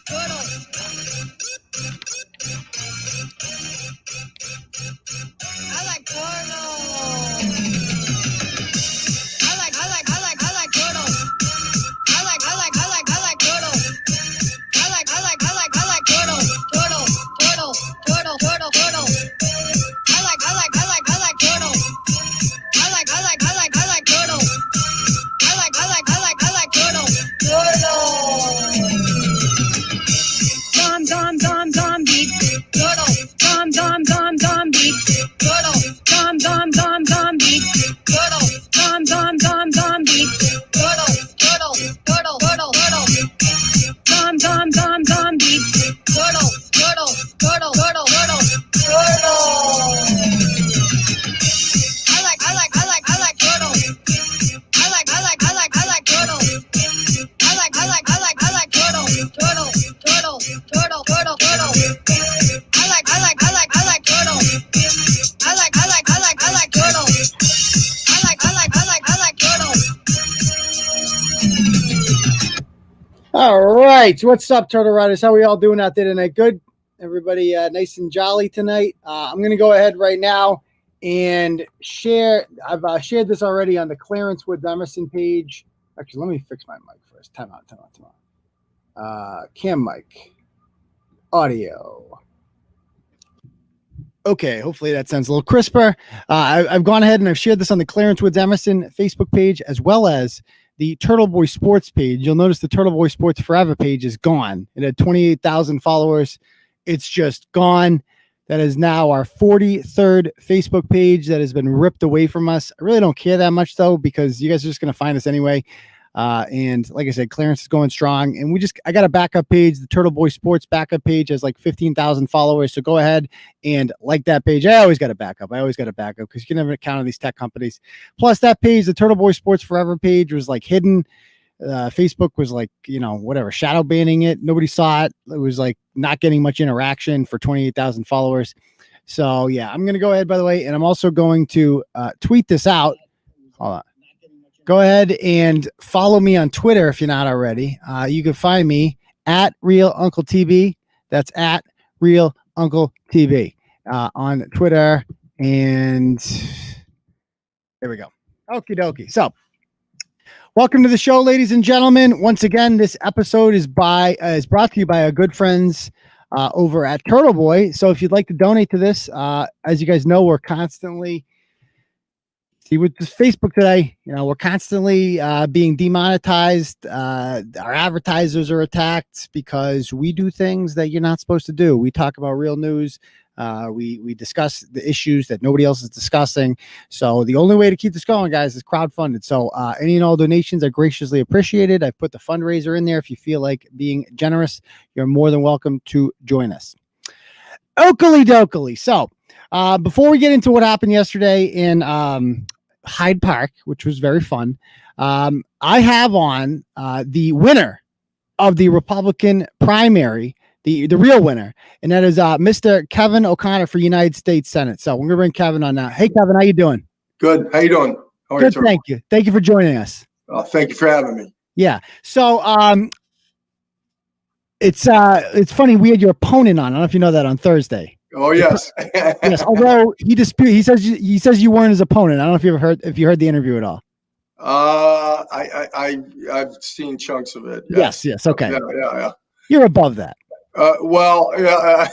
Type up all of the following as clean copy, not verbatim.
Turtle. I like turtle. I like turtle. I like turtle. I like turtle. Turtle. Turtle. I like turtle. I like turtle. I like turtle. I like turtle. Turtle. Dom beat. Turtle. Dom beat. Turtle. Dom beat. Turtle. Dom beat. Turtle. Dom beat. Turtle. I like turtle. I like turtle. I like turtle. Turtle. I like turtle. I like turtle. I like turtle. All right, what's up, Turtle Riders? How are we all doing out there tonight? Good? Everybody nice and jolly tonight? I'm going to go ahead right now and share. I've shared this already on the Clarence with Emerson page. Actually, let me fix my mic first. Time out. Cam mic. Audio. Okay, hopefully that sounds a little crisper. I've gone ahead and I've shared this on the Clarence Woods Emerson Facebook page as well as the Turtleboy Sports page. You'll notice the Turtleboy Sports Forever page is gone. It had 28,000 followers. It's just gone. That is now our 43rd Facebook page that has been ripped away from us. I really don't care that much though, because you guys are just going to find us anyway. And like I said, Clarence is going strong, and I got a backup page. The Turtleboy Sports backup page has like 15,000 followers. So go ahead and like that page. I always got a backup because you can never count on these tech companies. Plus that page, the Turtleboy Sports Forever page, was like hidden. Facebook was like, shadow banning it. Nobody saw it. It was like not getting much interaction for 28,000 followers. So yeah, I'm going to go ahead, by the way, and I'm also going to tweet this out. Hold on. Go ahead and follow me on Twitter if you're not already. You can find me at Real Uncle TB. That's at Real Uncle TB on Twitter. And there we go. Okie dokie. So welcome to the show, ladies and gentlemen. Once again, this episode is brought to you by our good friends over at Turtleboy. So if you'd like to donate to this, as you guys know, we're constantly with this Facebook today, we're constantly being demonetized. Our advertisers are attacked because we do things that you're not supposed to do. We talk about real news. We discuss the issues that nobody else is discussing. So the only way to keep this going, guys, is crowdfunded. So any and all donations are graciously appreciated. I've put the fundraiser in there. If you feel like being generous, you're more than welcome to join us. Oakley dokley. So before we get into what happened yesterday in Hyde Park, which was very fun, I have on the winner of the Republican primary, the real winner, and that is Mr. Kevin O'Connor for United States Senate. So we're gonna bring Kevin on now. Hey, Kevin, how you doing? Good. How you doing? How are Good, you? thank you. Thank you for joining us. Thank you for having me. Yeah. So it's funny. We had your opponent on. I don't know if you know that on Thursday. Oh yes. Yes. Although he says you weren't his opponent. I don't know if you heard the interview at all. I've seen chunks of it. Yes. Okay. Yeah. You're above that. Well, yeah.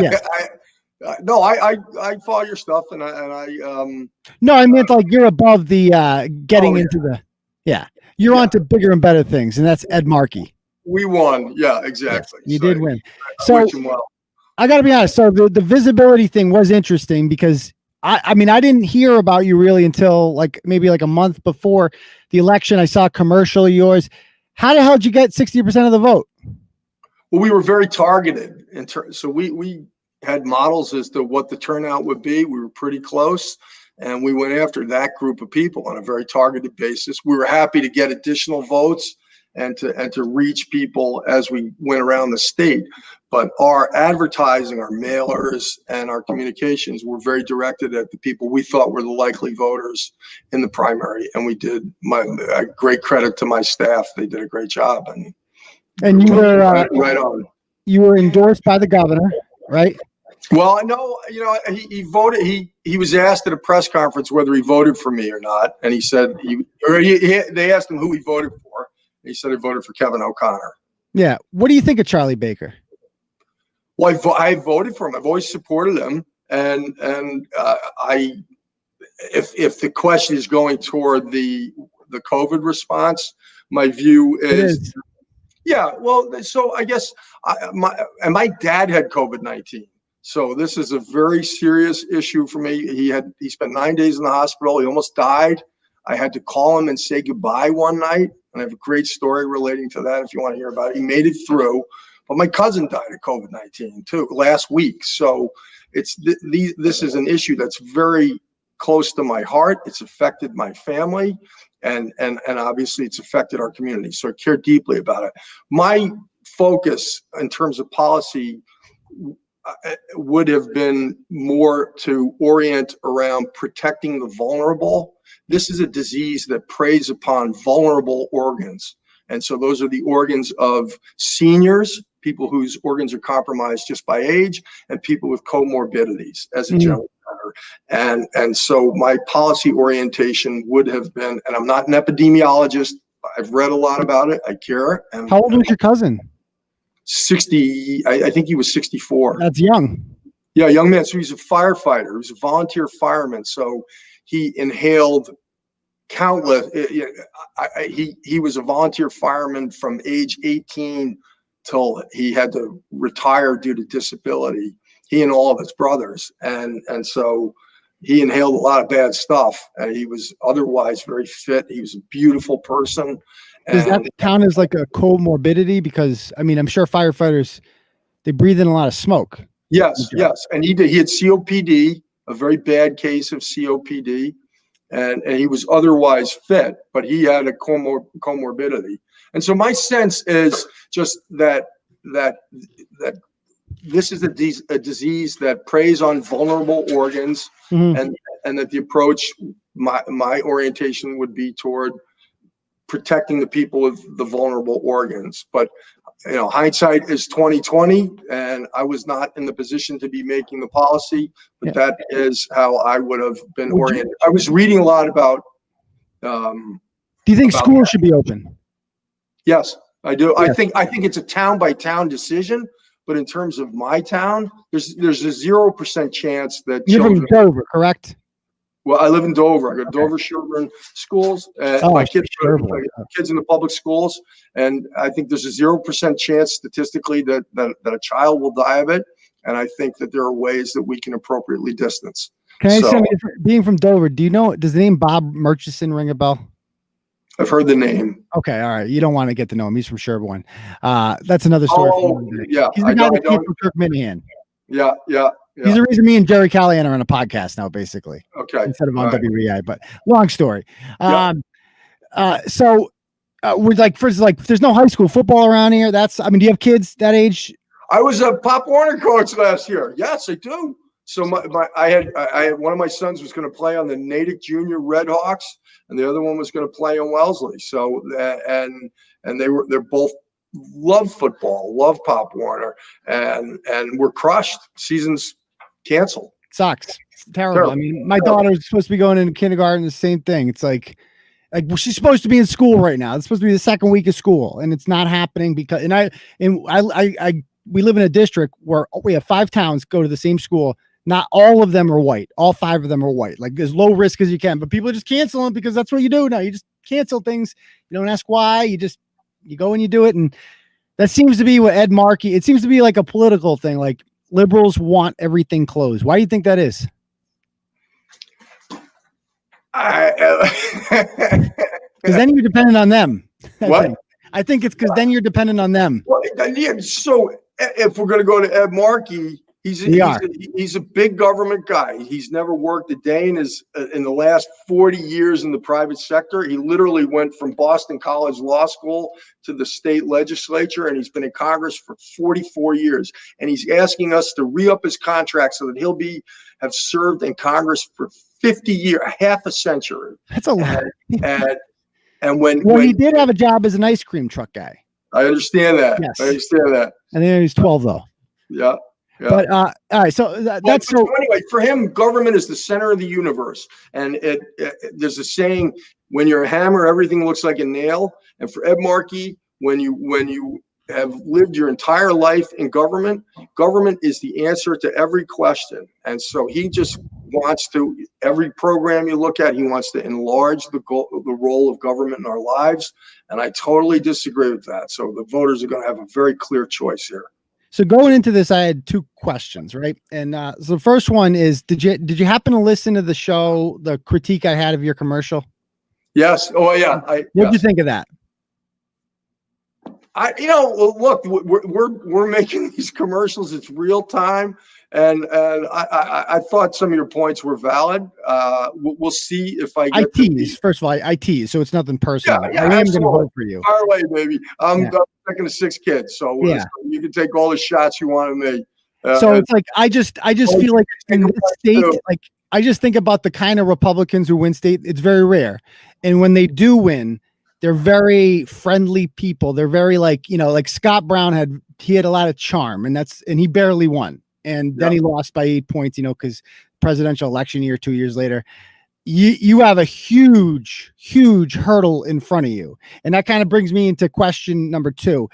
Yeah. No, I follow your stuff, and I No, I meant like you're above the getting into the. Yeah, you're on to bigger and better things, and that's Ed Markey. We won. Yeah, exactly. Yes, you did win. So well. I got to be honest. So the visibility thing was interesting because I mean, I didn't hear about you really until maybe a month before the election. I saw a commercial of yours. How the hell did you get 60% of the vote? Well, we were very targeted. So we had models as to what the turnout would be. We were pretty close, and we went after that group of people on a very targeted basis. We were happy to get additional votes and to reach people as we went around the state. But our advertising, our mailers, and our communications were very directed at the people we thought were the likely voters in the primary. And we did great credit to my staff. They did a great job. And you were right on. you were endorsed by the governor, right? Well, no, he voted. He was asked at a press conference whether he voted for me or not, and he said they asked him who he voted for. And he said he voted for Kevin O'Connor. Yeah. What do you think of Charlie Baker? Well, I voted for him. I've always supported him, and if the question is going toward the COVID response, my view is. Yeah, well, so I guess my dad had COVID-19. So this is a very serious issue for me. He spent 9 days in the hospital. He almost died. I had to call him and say goodbye one night. And I have a great story relating to that if you want to hear about it. He made it through. But my cousin died of COVID-19 too last week. So this is an issue that's very close to my heart. It's affected my family. And obviously it's affected our community. So I care deeply about it. My focus in terms of policy would have been more to orient around protecting the vulnerable. This is a disease that preys upon vulnerable organs. And so those are the organs of seniors, people whose organs are compromised just by age, and people with comorbidities as a general matter. And so my policy orientation would have been, and I'm not an epidemiologist, I've read a lot about it, I care. And how old was your cousin? 60, I think he was 64. That's young. Yeah, young man. So he's a firefighter. He was a volunteer fireman. So he inhaled countless. He was a volunteer fireman from age 18 till he had to retire due to disability. He and all of his brothers, and so he inhaled a lot of bad stuff. And he was otherwise very fit. He was a beautiful person. Does that count as like a comorbidity? Because I mean, I'm sure firefighters, they breathe in a lot of smoke. Yes. And he had COPD, a very bad case of COPD, and he was otherwise fit, but he had a comorbidity. And so my sense is just that this is a disease that preys on vulnerable organs, and that the approach, my orientation would be toward protecting the people with the vulnerable organs. But hindsight is 2020, and I was not in the position to be making the policy, but that is how I would have been oriented. I was reading a lot about. Do you think schools should be open? Yes, I do. Yeah. I think it's a town by town decision, but in terms of my town, there's a 0% chance that you're from Dover, correct? Well, I live in Dover. I got Dover Sherburne schools. My kids in the public schools, and I think there's a 0% chance statistically that a child will die of it. And I think that there are ways that we can appropriately distance. Can I say, being from Dover, does the name Bob Murchison ring a bell? I've heard the name. Okay, all right. You don't want to get to know him. He's from Sherburne. That's another story. Yeah. He's the guy that came from Kirk Minahan. Yeah. He's the reason me and Jerry Callahan are on a podcast now, basically. Okay. Instead of on WEI, but long story. So we're like, first, there's no high school football around here. Do you have kids that age? I was a Pop Warner coach last year. Yes, I do. So I had one of my sons was going to play on the Natick Junior Redhawks, and the other one was going to play on Wellesley. So and they're both love football, love Pop Warner, and we're crushed. Season's canceled. Sucks. It's terrible. I mean, my daughter's supposed to be going into kindergarten. The same thing. It's like she's supposed to be in school right now. It's supposed to be the second week of school, and it's not happening because. We live in a district where we have 5 towns go to the same school. Not all of them are white. All 5 of them are white. Like as low risk as you can. But people just cancel them because that's what you do now. You just cancel things. You don't ask why. You go and you do it. And that seems to be what Ed Markey. It seems to be like a political thing. Like liberals want everything closed. Why do you think that is? Because then you're dependent on them. What? I think it's because then you're dependent on them. Well, yeah, so if we're going to go to Ed Markey, he's a big government guy. He's never worked a day in the last 40 years in the private sector. He literally went from Boston College Law School to the state legislature, and he's been in Congress for 44 years. And he's asking us to re-up his contract so that he'll have served in Congress for 50 years, half a century. That's a lot. And when he did have a job as an ice cream truck guy. I understand that. Yes. I understand that. I think he's 12 though. Yeah. Yeah. But all right, so that's so anyway. For him, government is the center of the universe, and there's a saying: when you're a hammer, everything looks like a nail. And for Ed Markey, when you have lived your entire life in government, government is the answer to every question. And so he just wants to, every program you look at, he wants to enlarge the role of government in our lives. And I totally disagree with that. So the voters are going to have a very clear choice here. So going into this, I had two questions, right? And so the first one is, did you happen to listen to the show, the critique I had of your commercial? Yes. Oh yeah. What did you think of that? Look, we're making these commercials. It's real time, and I thought some of your points were valid. We'll see if I get. First of all, I tease, so it's nothing personal. Yeah, I am going to vote for you. Fire away, baby. I'm second to 6 kids, so you can take all the shots you want of me. So it's like I just feel like in this state, like I just think about the kind of Republicans who win state. It's very rare, and when they do win, they're very friendly people. They're very like Scott Brown had a lot of charm, and he barely won. And then he lost by 8 points, because presidential election year, 2 years later, you have a huge, huge hurdle in front of you. And that kind of brings me into question number 2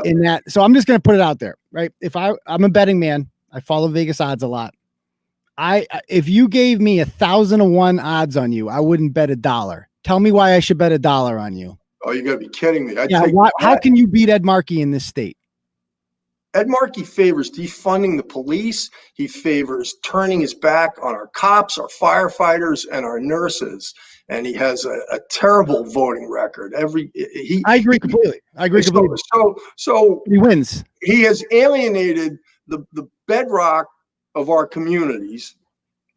in that. So I'm just going to put it out there, right? If I'm a betting man, I follow Vegas odds a lot. If you gave me 1,000-to-1 odds on you, I wouldn't bet $1. Tell me why I should bet $1 on you. Oh, you gotta be kidding me. How can you beat Ed Markey in this state? Ed Markey favors defunding the police. He favors turning his back on our cops, our firefighters, and our nurses. And he has a terrible voting record. I agree completely. So he wins. He has alienated the bedrock of our communities.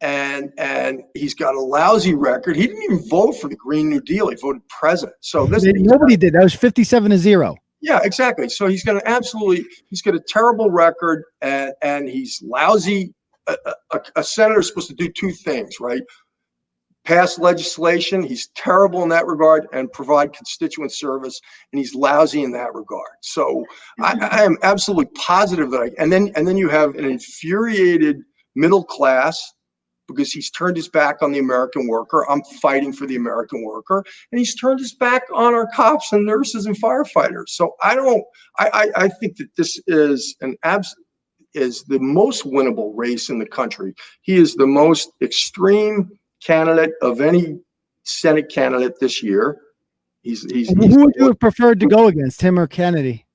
And he's got a lousy record. He didn't even vote for the Green New Deal. He voted president. So nobody did. That was 57-0. Yeah, exactly. So he's got a terrible record, and he's lousy. A senator is supposed to do 2 things, right? Pass legislation. He's terrible in that regard, and provide constituent service. And he's lousy in that regard. So I am absolutely positive that and then you have an infuriated middle class, because he's turned his back on the American worker. I'm fighting for the American worker, and he's turned his back on our cops and nurses and firefighters. So I think that this is is the most winnable race in the country. He is the most extreme candidate of any Senate candidate this year. Who would you have preferred to go against, him or Kennedy?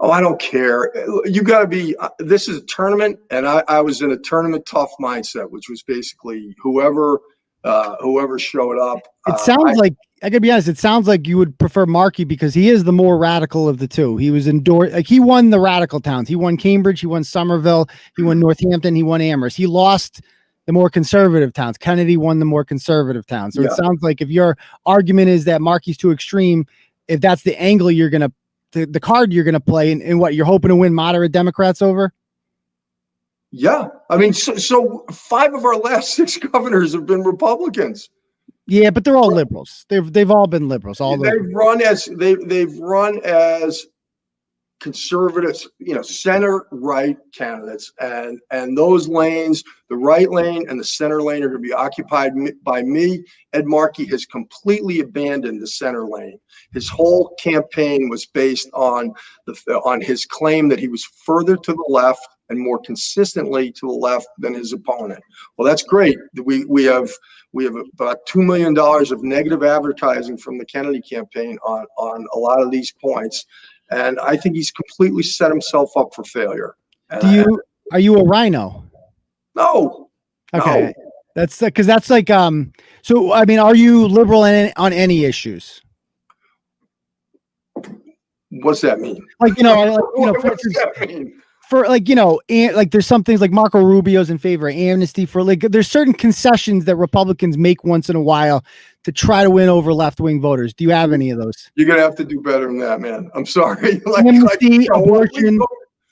Oh, I don't care. You got to be. This is a tournament, and I was in a tournament tough mindset, which was basically whoever showed up. It sounds like, I gotta be honest, it sounds like you would prefer Markey because he is the more radical of the two. He was he won the radical towns. He won Cambridge, he won Somerville, he won Northampton, he won Amherst. He lost the more conservative towns. Kennedy won the more conservative towns. So it sounds like if your argument is that Markey's too extreme, if that's the angle you're gonna. The card you're going to play, and what you're hoping to win moderate Democrats over? Yeah. I mean, so 5 of our last 6 governors have been Republicans. Yeah, but they're all liberals. They've all been liberals. They've run as conservatives, center right candidates, and those lanes, the right lane and the center lane, are going to be occupied by me. Ed Markey has completely abandoned the center lane. His whole campaign was based on his claim that he was further to the left and more consistently to the left than his opponent. Well, that's great. We have about $2 million of negative advertising from the Kennedy campaign on a lot of these points. And I think he's completely set himself up for failure. Are you a rhino? No. Okay. No. That's because that's like, so, I mean, are you liberal on any issues? What's that mean? Like, there's some things like Marco Rubio's in favor of amnesty there's certain concessions that Republicans make once in a while to try to win over left-wing voters. Do you have any of those? You're going to have to do better than that, man. I'm sorry. Amnesty, abortion.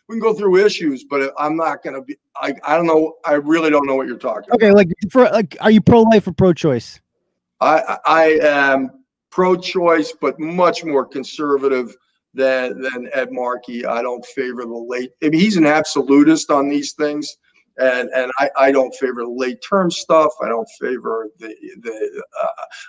We can go through issues, but I'm not going to be, I don't know. I really don't know what you're talking about. Okay. Are you pro-life or pro-choice? I am pro-choice, but much more conservative than Ed Markey. I don't favor the late. I mean, he's an absolutist on these things, and I don't favor the late term stuff. I don't favor I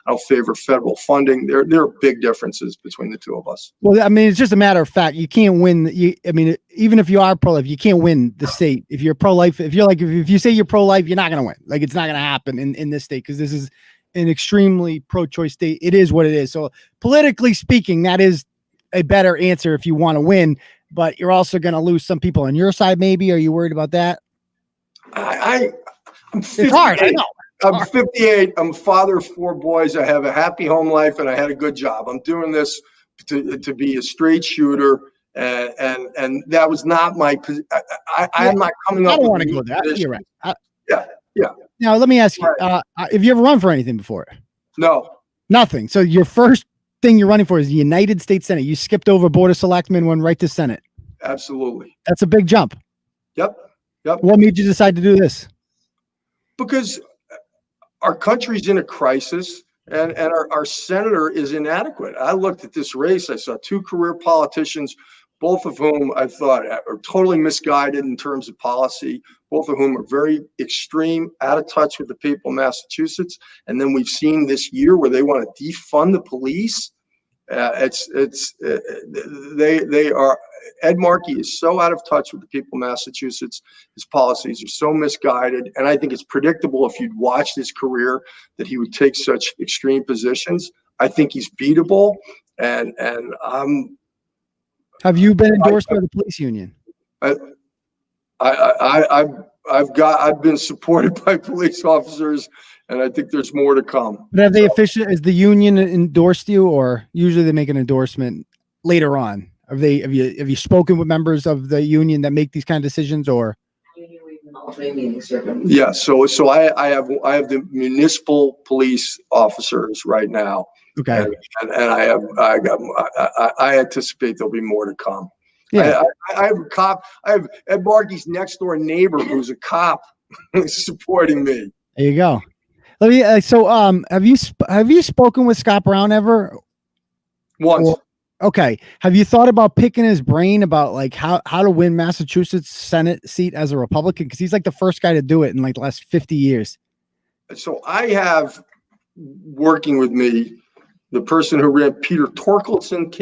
don't favor federal funding. There are big differences between the two of us. Well, I mean, it's just a matter of fact. You can't win. I mean, even if you are pro-life, you can't win the state. If you're pro-life, if you say you're pro-life, you're not going to win. Like, it's not going to happen in this state, because this is an extremely pro-choice state. It is what it is. So politically speaking, that is a better answer if you want to win, but you're also going to lose some people on your side. Maybe. Are you worried about that? I'm 58. It's hard. I know. I'm 58. I'm a father of 4 boys. I have a happy home life, and I had a good job. I'm doing this to be a straight shooter, and that was not my. I'm not coming up. I don't want to go there. You're right. Yeah. Now let me ask you: have you ever run for anything before? No. Nothing. So your first thing you're running for is the United States Senate. You skipped over Board of Selectmen, went right to Senate. Absolutely. That's a big jump. Yep. What made you decide to do this? Because our country's in a crisis, and our senator is inadequate. I looked at this race. I saw 2 career politicians, both of whom I thought are totally misguided in terms of policy, both of whom are very extreme, out of touch with the people of Massachusetts. And then we've seen this year where they want to defund the police. They are. Ed Markey is so out of touch with the people of Massachusetts. His policies are so misguided, and I think it's predictable if you'd watched his career that he would take such extreme positions. I think he's beatable, and Have you been endorsed by the police union? I've been supported by police officers, and I think there's more to come. But have they officially, has the union endorsed you, or usually they make an endorsement later on? Have you spoken with members of the union that make these kind of decisions, or? Yeah, so I have the municipal police officers right now. Okay. And I anticipate there'll be more to come. Yeah. I have a cop. I have Ed Markey's next door neighbor who's a cop supporting me. There you go. Let me. Have you spoken with Scott Brown ever? Once. Okay. Have you thought about picking his brain about like how to win Massachusetts Senate seat as a Republican? Because he's like the first guy to do it in like the last 50 years. So I have working with me the person who ran Peter Torkelson's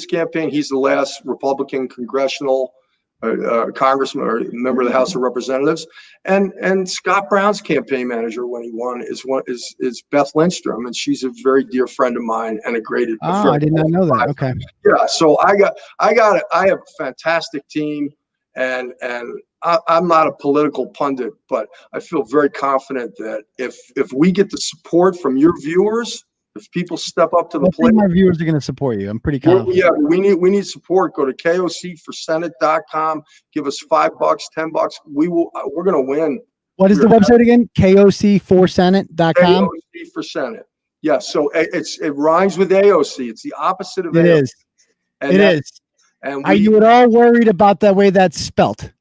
campaign. He's the last Republican congressional congressman or member of the House of Representatives, and Scott Brown's campaign manager when he won is Beth Lindstrom, and she's a very dear friend of mine and a great. Oh, I did not know that. Okay. Yeah, so I have a fantastic team, and I'm not a political pundit, but I feel very confident that if we get the support from your viewers. If people step up to the plate, my viewers are going to support you. I'm pretty confident. Yeah, we need support. Go to KOCforsenate.com. Give us $5, $10. We're going to win. What is the website again? KOCforsenate.com. KOC for Senate. Yeah, so it rhymes with AOC. It's the opposite of AOC. It is. It is. And are you at all worried about the way that's spelt?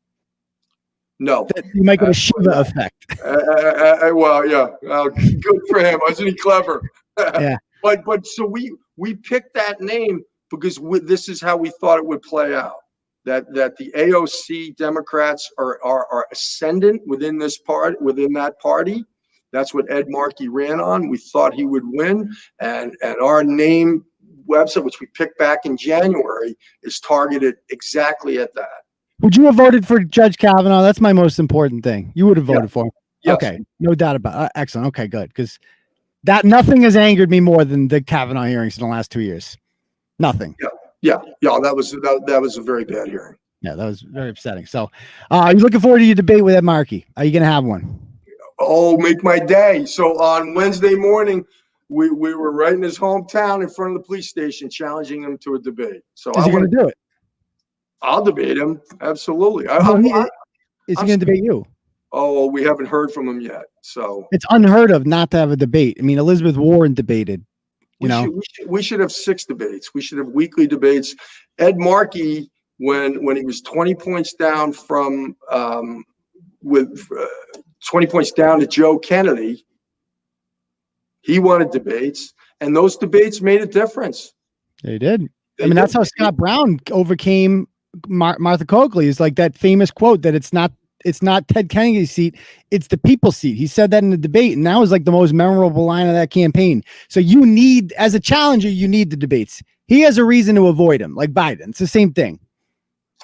No. That you might get a Shiva effect. Well, yeah. Good for him. Wasn't he clever? Yeah. But so we picked that name because this is how we thought it would play out. That the AOC Democrats are ascendant within that party. That's what Ed Markey ran on. We thought he would win, and our name website, which we picked back in January, is targeted exactly at that. Would you have voted for Judge Kavanaugh? That's my most important thing. You would have voted for him. Yes. Okay, no doubt about it. Excellent. Okay, good. Because nothing has angered me more than the Kavanaugh hearings in the last 2 years. Nothing. Yeah. That was a very bad hearing. Yeah, that was very upsetting. So, are you looking forward to your debate with Ed Markey? Are you going to have one? Oh, make my day. So on Wednesday morning, we were right in his hometown in front of the police station challenging him to a debate. So is he going to do it? I'll debate him. Absolutely. Is he going to debate you? Oh, we haven't heard from him yet. So it's unheard of not to have a debate. I mean, Elizabeth Warren debated. We should have 6 debates. We should have weekly debates. Ed Markey, when he was 20 points down from 20 points down to Joe Kennedy, he wanted debates, and those debates made a difference. They did. I mean, that's how Scott Brown overcame Martha Coakley. Is like that famous quote that it's not Ted Kennedy's seat, it's the people's seat. He said that in the debate, and that was like the most memorable line of that campaign. So you need, as a challenger, you need the debates. He has a reason to avoid him, like Biden. It's the same thing.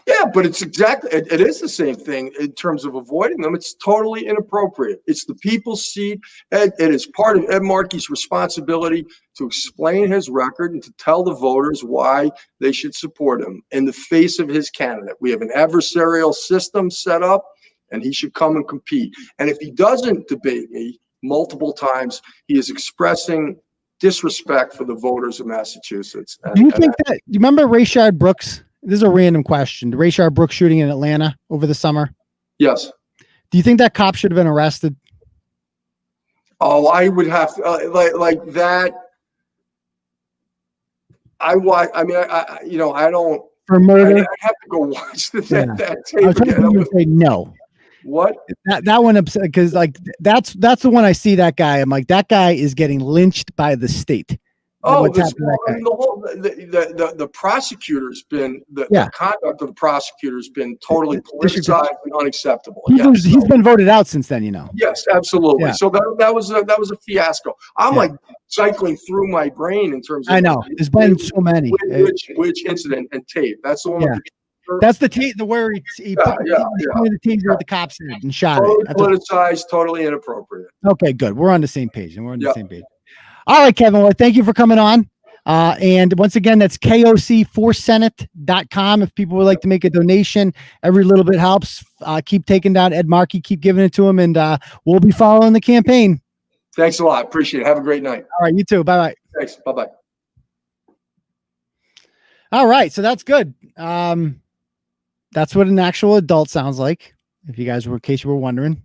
Yeah, but it's exactly, it is the same thing in terms of avoiding them. It's totally inappropriate. It's the people's seat. It is part of Ed Markey's responsibility to explain his record and to tell the voters why they should support him in the face of his candidate. We have an adversarial system set up, and he should come and compete. And if he doesn't debate me multiple times, he is expressing disrespect for the voters of Massachusetts. Do you think that, you remember Rayshard Brooks? This is a random question. The Rayshard Brooks shooting in Atlanta over the summer. Yes. Do you think that cop should have been arrested? Oh, I would have to, like that. I don't. For murder? I have to go watch that I tape was again. hoping you would say no. What? That one upset, because like that's the one I see that guy. I'm like, that guy is getting lynched by the state. Oh, What's happened to that guy? The prosecutor's been the conduct of the prosecutor's been totally politicized and unacceptable. He's been voted out since then, you know. Yes, absolutely. Yeah. So that was a fiasco. I'm like cycling through my brain in terms of, I know there's been so many. Which incident and tape. That's the one. Yeah. That's the where he put the taser at the cop's head and shot totally it. Politicized, totally inappropriate. Okay, good. We're on the same page, and we're on the same page. All right, Kevin. Well, thank you for coming on. And once again, that's KOC4Senate.com. If people would like to make a donation, every little bit helps. Keep taking down Ed Markey, keep giving it to him, and we'll be following the campaign. Thanks a lot. Appreciate it. Have a great night. All right, you too. Bye-bye. Thanks. Bye-bye. All right, so that's good. That's what an actual adult sounds like, if you guys were, in case you were wondering.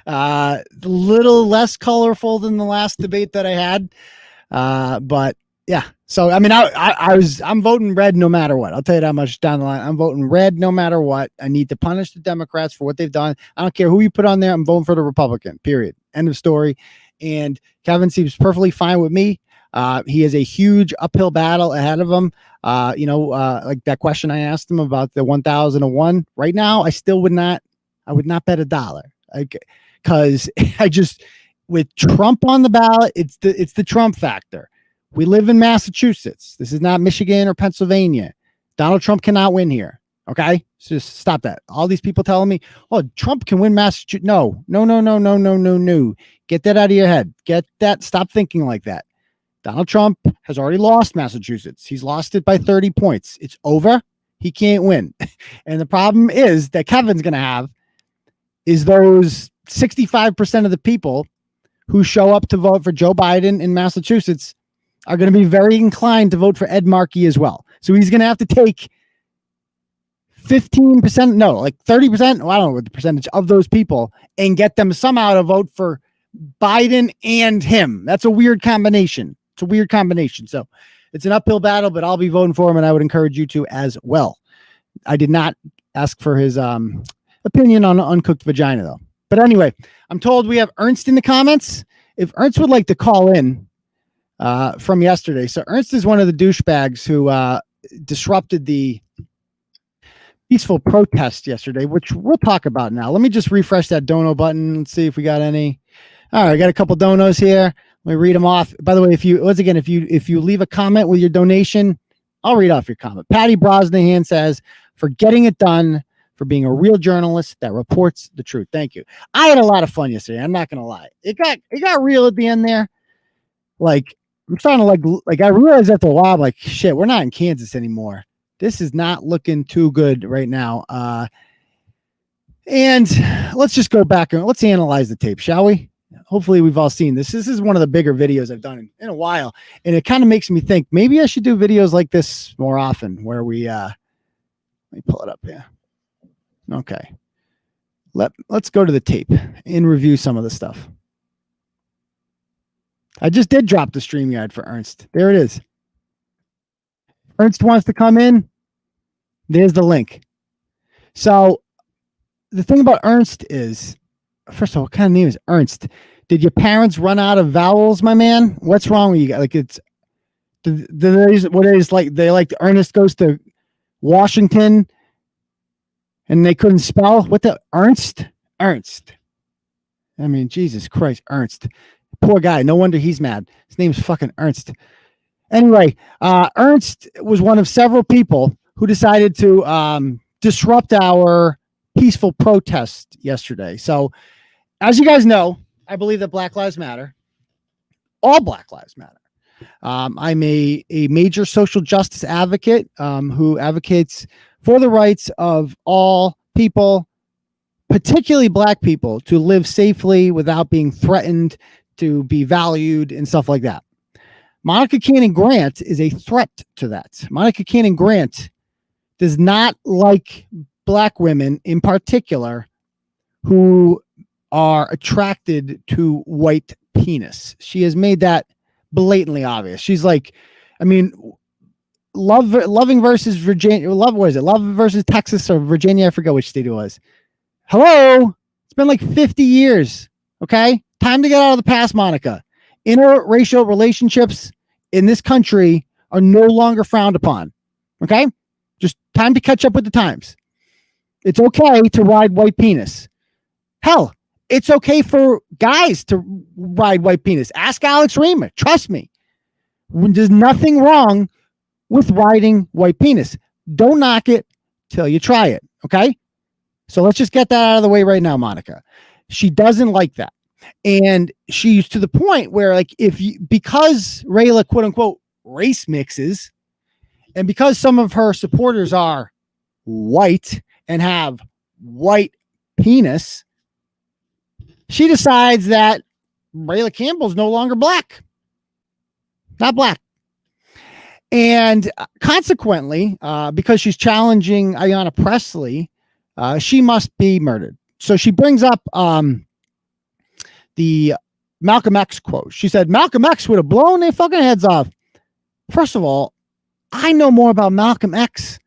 A little less colorful than the last debate that I had. But yeah, so I mean, I'm voting red no matter what. I'll tell you that much down the line. I'm voting red no matter what. I need to punish the Democrats for what they've done. I don't care who you put on there. I'm voting for the Republican, period. End of story. And Kevin seems perfectly fine with me. He has a huge uphill battle ahead of him. Like that question I asked him about the 1,001 right now, I would not bet $1. Because with Trump on the ballot, it's the Trump factor. We live in Massachusetts. This is not Michigan or Pennsylvania. Donald Trump cannot win here. Okay, so just stop that. All these people telling me, "Oh, Trump can win Massachusetts." No. Get that out of your head. Get that. Stop thinking like that. Donald Trump has already lost Massachusetts. He's lost it by 30 points. It's over. He can't win. And the problem is that Kevin's going to have is those 65% of the people who show up to vote for Joe Biden in Massachusetts are going to be very inclined to vote for Ed Markey as well. So he's going to have to take 15%, no, like 30%, well, I don't know what the percentage of those people, and get them somehow to vote for Biden and him. That's a weird combination. It's a weird combination. So it's an uphill battle, but I'll be voting for him, and I would encourage you to as well. I did not ask for his opinion on uncooked vagina, though. But anyway, I'm told we have Ernst in the comments. If Ernst would like to call in from yesterday. So Ernst is one of the douchebags who disrupted the peaceful protest yesterday, which we'll talk about now. Let me just refresh that dono button and see if we got any. All right, I got a couple donos here. Let me read them off. By the way, if you leave a comment with your donation, I'll read off your comment. Patty Brosnahan says, "For getting it done, for being a real journalist that reports the truth." Thank you. I had a lot of fun yesterday. I'm not gonna lie. It got real at the end there. Like, I'm starting to like I realized after a while, like, shit, we're not in Kansas anymore. This is not looking too good right now. And let's just go back and let's analyze the tape, shall we? Hopefully we've all seen this. This is one of the bigger videos I've done in a while. And it kind of makes me think maybe I should do videos like this more often where we, let me pull it up here. Okay. Let's go to the tape and review some of the stuff. I just did drop the StreamYard for Ernst. There it is. Ernst wants to come in. There's the link. So the thing about Ernst is, first of all, what kind of name is Ernst? Did your parents run out of vowels, my man? What's wrong with you? Like, it's What is like? They like Ernest goes to Washington, and they couldn't spell what the Ernst. I mean, Jesus Christ, Ernst. Poor guy. No wonder he's mad. His name's fucking Ernst. Anyway, Ernst was one of several people who decided to disrupt our peaceful protest yesterday. So, as you guys know, I believe that Black Lives Matter. All Black Lives Matter. I'm a major social justice advocate who advocates for the rights of all people, particularly Black people, to live safely without being threatened, to be valued, and stuff like that. Monica Cannon Grant is a threat to that. Monica Cannon Grant does not like Black women in particular who are attracted to white penis. She has made that blatantly obvious. She's like, I mean, Loving versus Virginia. Love versus Texas or Virginia. I forget which state it was. Hello, it's been like 50 years. Okay, time to get out of the past, Monica. Interracial relationships in this country are no longer frowned upon. Okay, just time to catch up with the times. It's okay to ride white penis. Hell, it's okay for guys to ride white penis. Ask Alex Reamer. Trust me. There's nothing wrong with riding white penis. Don't knock it till you try it. Okay? So let's just get that out of the way right now, Monica. She doesn't like that. And she's to the point where, like, because Rayla, quote unquote, race mixes, and because some of her supporters are white and have white penis, she decides that Rayla Campbell's no longer Black. Not Black. And consequently, because she's challenging Ayanna Pressley, she must be murdered. So she brings up the Malcolm X quote. She said, Malcolm X would have blown their fucking heads off. First of all, I know more about Malcolm X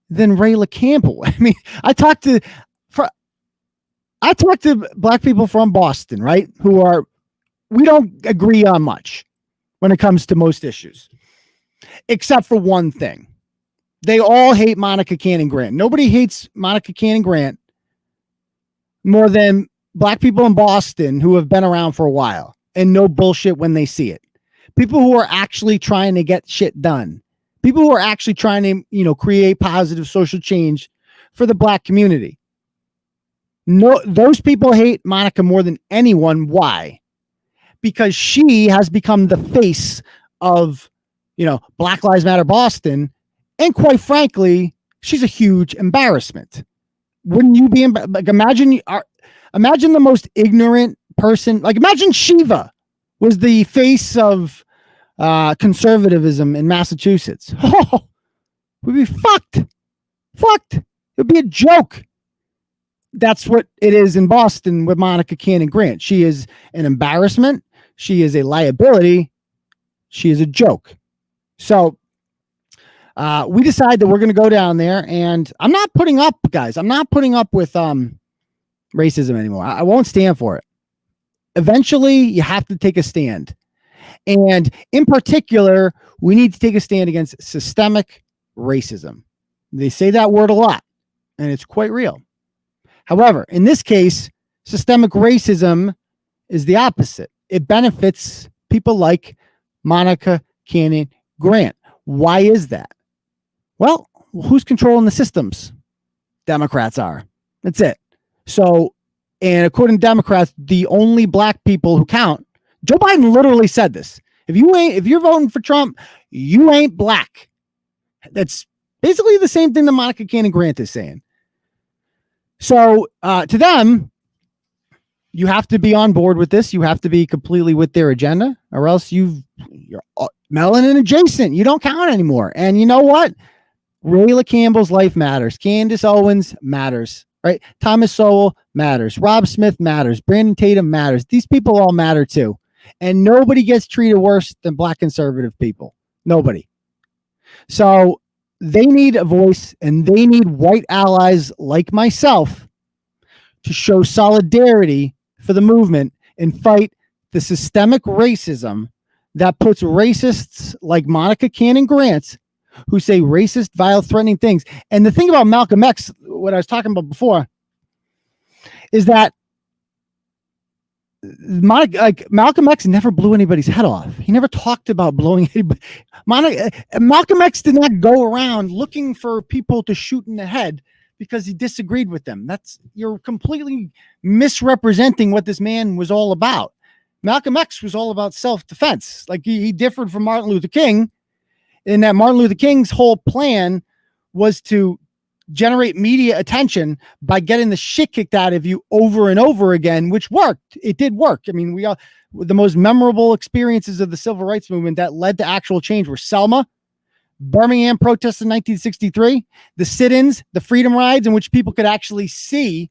than Rayla Campbell. I mean, I talked to Black people from Boston, right? We don't agree on much when it comes to most issues, except for one thing. They all hate Monica Cannon Grant. Nobody hates Monica Cannon Grant more than Black people in Boston who have been around for a while and know bullshit when they see it. People who are actually trying to get shit done. People who are actually trying to, create positive social change for the Black community. No, those people hate Monica more than anyone. Why? Because she has become the face of, Black Lives Matter Boston. And quite frankly, she's a huge embarrassment. Wouldn't you be? Like, imagine the most ignorant person. Like, imagine Shiva was the face of conservatism in Massachusetts. Oh, we'd be fucked. It'd be a joke. That's what it is in Boston with Monica Cannon Grant. She is an embarrassment. She is a liability. She is a joke. So we decide that we're going to go down there, and I'm not putting up, guys. I'm not putting up with racism anymore. I won't stand for it. Eventually, you have to take a stand. And in particular, we need to take a stand against systemic racism. They say that word a lot, and it's quite real. However, in this case, systemic racism is the opposite. It benefits people like Monica Cannon Grant. Why is that? Well, who's controlling the systems? Democrats are. That's it. So, and according to Democrats, the only Black people who count, Joe Biden literally said this. If you're voting for Trump, you ain't Black. That's basically the same thing that Monica Cannon Grant is saying. So to them, you have to be on board with this. You have to be completely with their agenda, or else you're melanin adjacent. You don't count anymore. And you know what? Rayla Campbell's life matters. Candace Owens matters, right? Thomas Sowell matters. Rob Smith matters. Brandon Tatum matters. These people all matter too. And nobody gets treated worse than Black conservative people. Nobody. So they need a voice, and they need white allies like myself to show solidarity for the movement and fight the systemic racism that puts racists like Monica Cannon Grant, who say racist, vile, threatening things. And the thing about Malcolm X, what I was talking about before, is that Malcolm X never blew anybody's head off. He never talked about blowing anybody. Malcolm X did not go around looking for people to shoot in the head because he disagreed with them. You're completely misrepresenting what this man was all about. Malcolm X was all about self-defense. Like he differed from Martin Luther King in that Martin Luther King's whole plan was to generate media attention by getting the shit kicked out of you over and over again, which worked. It did work. I mean, the most memorable experiences of the civil rights movement that led to actual change were Selma, Birmingham protests in 1963, the sit-ins, the freedom rides, in which people could actually see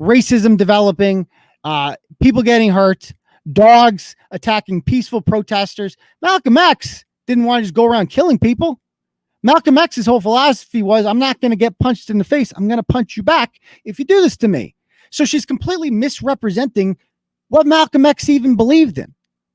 racism developing, people getting hurt, dogs attacking peaceful protesters. Malcolm X didn't want to just go around killing people. Malcolm X's whole philosophy was, I'm not going to get punched in the face. I'm going to punch you back if you do this to me. So she's completely misrepresenting what Malcolm X even believed in.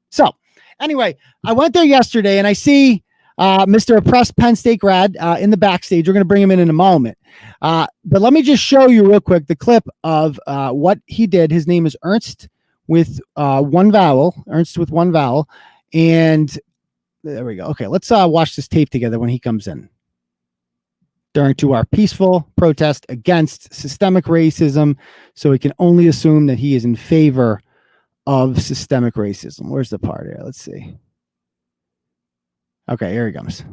So anyway, I went there yesterday and I see Mr. Oppressed Penn State grad in the backstage. We're going to bring him in a moment. But let me just show you real quick the clip of what he did. His name is Ernst with one vowel. Ernst with one vowel. And there we go. Okay, let's watch this tape together when he comes in. During to our peaceful protest against systemic racism, so we can only assume that he is in favor of systemic racism. Where's the part here? Let's see. Okay, here he comes.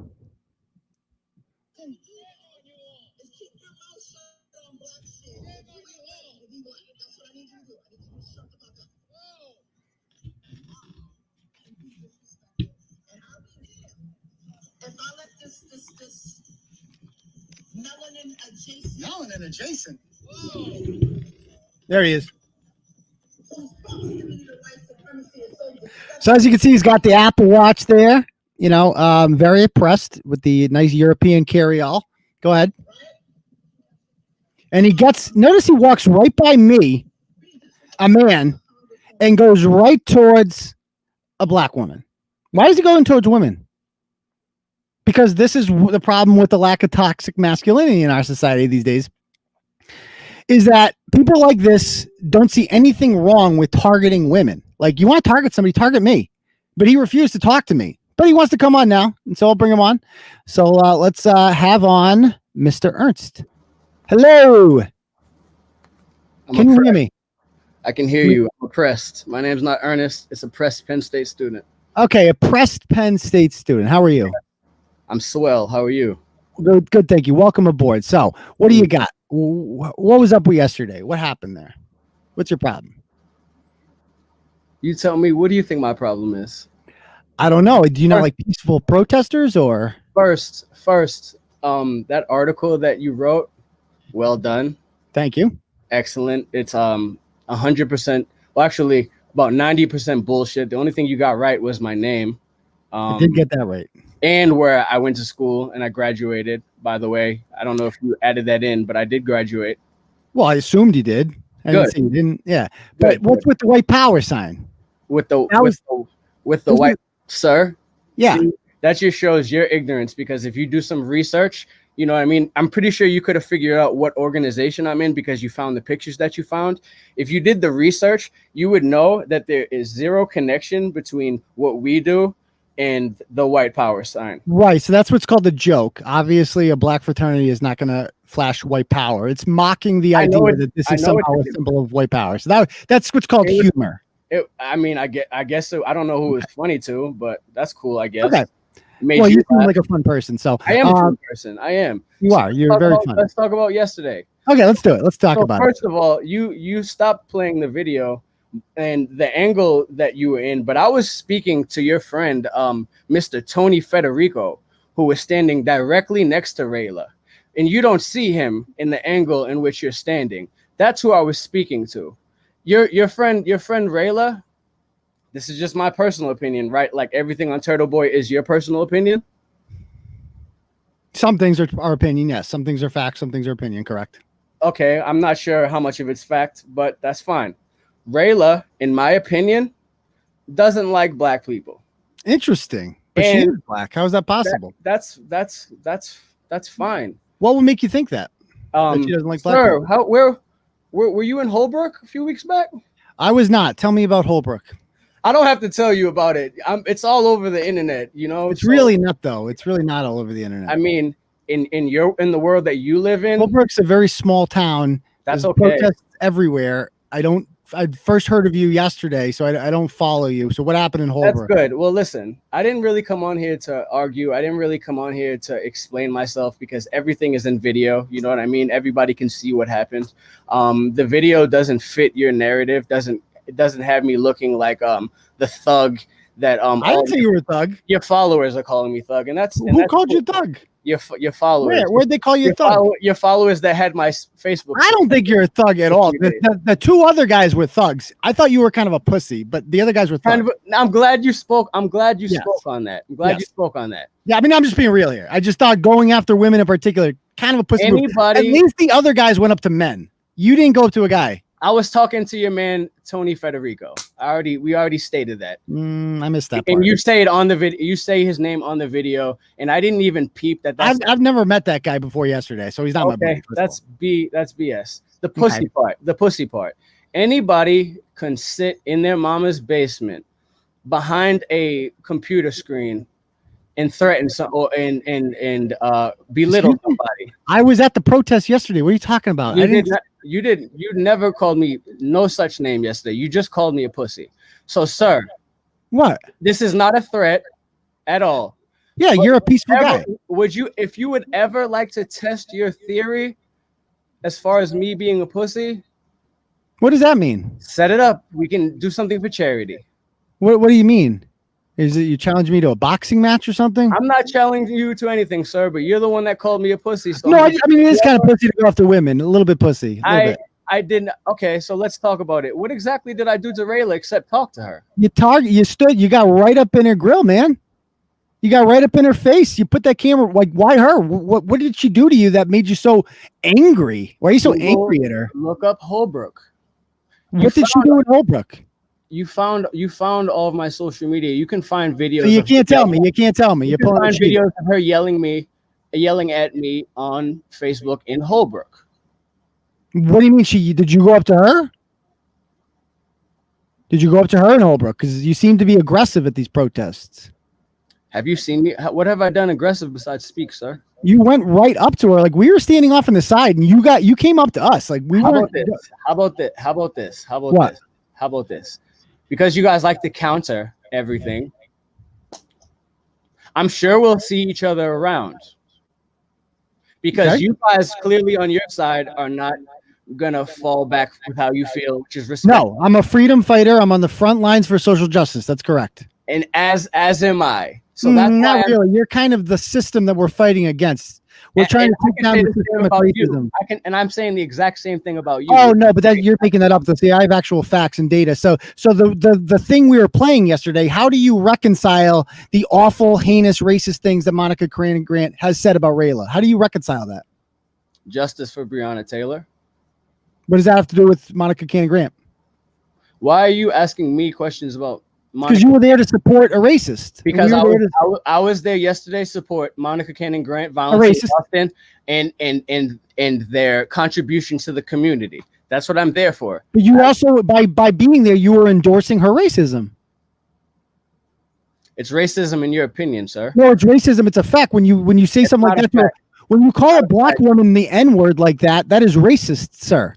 Melanin adjacent. There he is. So as you can see, he's got the Apple Watch there. You know, very impressed with the nice European carryall. Go ahead. And notice he walks right by me, a man, and goes right towards a black woman. Why is he going towards women? Because this is the problem with the lack of toxic masculinity in our society these days, is that people like this don't see anything wrong with targeting women. Like, you want to target somebody, target me. But he refused to talk to me. But he wants to come on now, and so I'll bring him on. So let's have on Mr. Ernst. Hello. Can you hear me? I can hear you. I'm oppressed. My name's not Ernest. It's Oppressed Penn State student. Okay, Oppressed Penn State student. How are you? I'm swell. How are you? Good, thank you. Welcome aboard. So, what do you got? What was up with yesterday? What happened there? What's your problem? You tell me. What do you think my problem is? I don't know. Do you know like peaceful protesters or? First, that article that you wrote, well done. Thank you. Excellent. It's 100%. Well, actually, about 90% bullshit. The only thing you got right was my name. I did get that right. And where I went to school and I graduated, by the way. I don't know if you added that in, but I did graduate. Well, I assumed you did. I didn't say you didn't. Yeah. But what's with the white power sign? With the white, sir? Yeah. See, that just shows your ignorance, because if you do some research, you know what I mean? I'm pretty sure you could have figured out what organization I'm in because you found the pictures that you found. If you did the research, you would know that there is zero connection between what we do and the white power sign. Right. So that's what's called the joke. Obviously, a black fraternity is not going to flash white power. It's mocking the idea that this is somehow a symbol of white power. So that's what's called humor. I guess so. I don't know who it was funny to, but that's cool, I guess. Okay. Well, you seem like a fun person. So I am a fun person. I am. You are. You're very fun. Let's talk about yesterday. Okay, let's do it. Let's talk about it. First of all, you stopped playing the video and the angle that you were in, but I was speaking to your friend, Mr. Tony Federico, who was standing directly next to Rayla, and you don't see him in the angle in which you're standing. That's who I was speaking to. Your friend Rayla. This is just my personal opinion, right? Like everything on Turtle Boy is your personal opinion. Some things are our opinion, yes. Some things are fact, some things are opinion, correct. Okay, I'm not sure how much of it's fact, but that's fine. Rayla, in my opinion, doesn't like black people. Interesting. But she And is black. How is that possible? That's fine. What would make you think that? That she doesn't like black Sir, people? where were you in Holbrook a few weeks back? I was not. Tell me about Holbrook. I don't have to tell you about it. It's all over the internet, you know. It's really not, though. It's really not all over the internet. I mean, in the world that you live in, Holbrook's a very small town. That's There's okay. protests everywhere. I first heard of you yesterday, so I don't follow you. So what happened in Holbrook? That's good. Well, listen, I didn't really come on here to argue. I didn't really come on here to explain myself because everything is in video. You know what I mean? Everybody can see what happened. The video doesn't fit your narrative. It doesn't have me looking like the thug that I didn't say you were a thug. your followers are calling me thug, and that's Who called you thug? Your followers. Where'd they call you a thug? Your followers that had my Facebook. I don't think you're a thug at all. The two other guys were thugs. I thought you were kind of a pussy, but the other guys were thugs. I'm glad you spoke. I'm glad you Yes. spoke on that. I'm glad you Yes. spoke on that. Yeah, I mean, I'm just being real here. I just thought going after women in particular, kind of a pussy move. At least the other guys went up to men. You didn't go up to a guy. I was talking to your man Tony Federico. We already stated that. I missed that part. And you say it on the video. You say his name on the video, and I didn't even peep that. I've never met that guy before yesterday, so he's not my buddy. That's BS. The pussy part. The pussy part. Anybody can sit in their mama's basement behind a computer screen and threaten and belittle somebody. I was at the protest yesterday. What are you talking about? You never called me no such name yesterday. You just called me a pussy. So, sir, what? This is not a threat at all. Yeah, you're a peaceful guy. If you would ever like to test your theory as far as me being a pussy, what does that mean? Set it up. We can do something for charity. What do you mean? Is it you challenge me to a boxing match or something? I'm not challenging you to anything, sir, but you're the one that called me a pussy. So no, I mean, it is kind of pussy to go after women. A little bit pussy. I didn't. Okay, so let's talk about it. What exactly did I do to Rayla except talk to her? You got right up in her grill, man. You got right up in her face. You put that camera, like, why her? What did she do to you that made you so angry? Why are you so angry at her? Look up Holbrook. What did she do in Holbrook? You found all of my social media. You can find videos. So you can't tell me. You can't tell me. You can find videos of her yelling at me on Facebook in Holbrook. What do you mean? Did you go up to her? Did you go up to her in Holbrook? Because you seem to be aggressive at these protests. Have you seen me? What have I done aggressive besides speak, sir? You went right up to her. Like, we were standing off on the side, and you came up to us. Like, How about this? Because you guys like to counter everything, I'm sure we'll see each other around. Because you guys clearly on your side are not gonna fall back with how you feel, which is respect. No, I'm a freedom fighter. I'm on the front lines for social justice. That's correct. And as am I. So that's not really. You're kind of the system that we're fighting against. We're trying to take down the system of racism. And I'm saying the exact same thing about you. Oh no, but you're making that up. See, I have actual facts and data. So the thing we were playing yesterday. How do you reconcile the awful, heinous, racist things that Monica Cannon Grant has said about Rayla? How do you reconcile that? Justice for Breonna Taylor. What does that have to do with Monica Cannon Grant? Why are you asking me questions about? Because you were there to support a racist. Because I was there yesterday to support Monica Cannon Grant, violence in Boston, and their contribution to the community. That's what I'm there for. But you also, by being there, you were endorsing her racism. It's racism in your opinion, sir. No, it's racism. It's a fact. When you say something like that, when you call a black woman the N-word like that, that is racist, sir.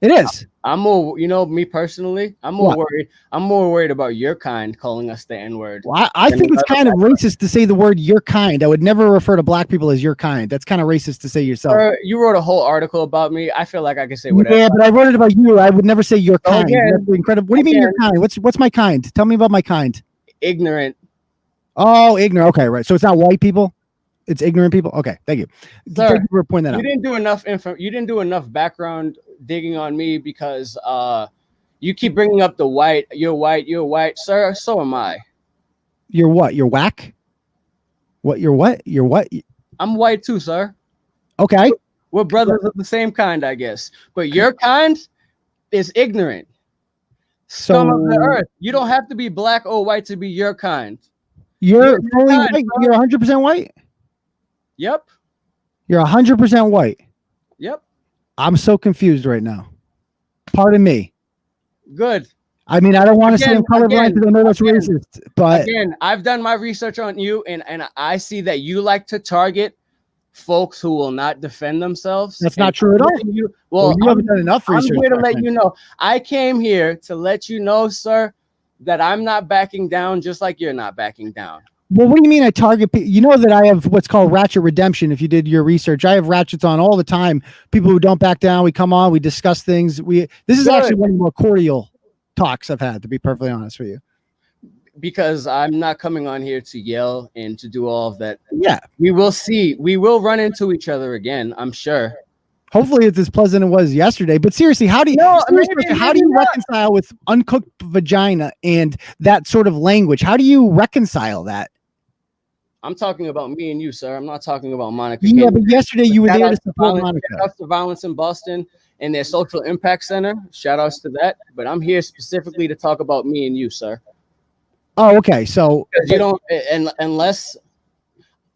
It is. I'm more, me personally, I'm more worried. I'm more worried about your kind calling us the N-word. Well, I think it's kind of racist to say the word your kind. I would never refer to black people as your kind. That's kind of racist to say yourself. You wrote a whole article about me. I feel like I can say whatever. Yeah, but I wrote it about you. I would never say your kind. That's incredible. What do you mean your kind? What's my kind? Tell me about my kind. Ignorant. Oh, ignorant. Okay, right. So it's not white people. It's ignorant people. Okay, thank you. Sir, thank you for pointing that out. You didn't do enough background digging on me because you keep bringing up the white. You're white, sir. So am I. You're what? You're whack. What? You're what? You're what? I'm white too, sir. Okay. We're brothers of the same kind, I guess. But your kind is ignorant. Scum of the So- earth. You don't have to be black or white to be your kind. You're You're fully fine, white. bro. You're 100% white. Yep. You're 100% white. Yep. I'm so confused right now. Pardon me. Good. I mean, I don't want to say I'm Again, colorblind because I know that's again, racist, but Again, I've done my research on you, and I see that you like to target folks who will not defend themselves. that's And not true at all. Well, you haven't done enough I'm research. here to my let friend. you know. I came here to let you know, sir, that I'm not backing down, just like you're not backing down. Well, what do you mean I target people? You know that I have what's called ratchet redemption. If you did your research, I have ratchets on all the time. People who don't back down, we come on, we discuss things. This is Good. actually one of the more cordial talks I've had, to be perfectly honest with you. Because I'm not coming on here to yell and to do all of that. Yeah. We will see. We will run into each other again, I'm sure. Hopefully it's as pleasant as it was yesterday. But seriously, how do you reconcile with uncooked vagina and that sort of language? How do you reconcile that? I'm talking about me and you, sir. I'm not talking about Monica. Yeah, King. but yesterday you were Shout there out to support violence, Monica. shout out to Violence in Boston and their Social Impact Center. Shout outs to that. But I'm here specifically to talk about me and you, sir. Oh, okay. So Because you don't, unless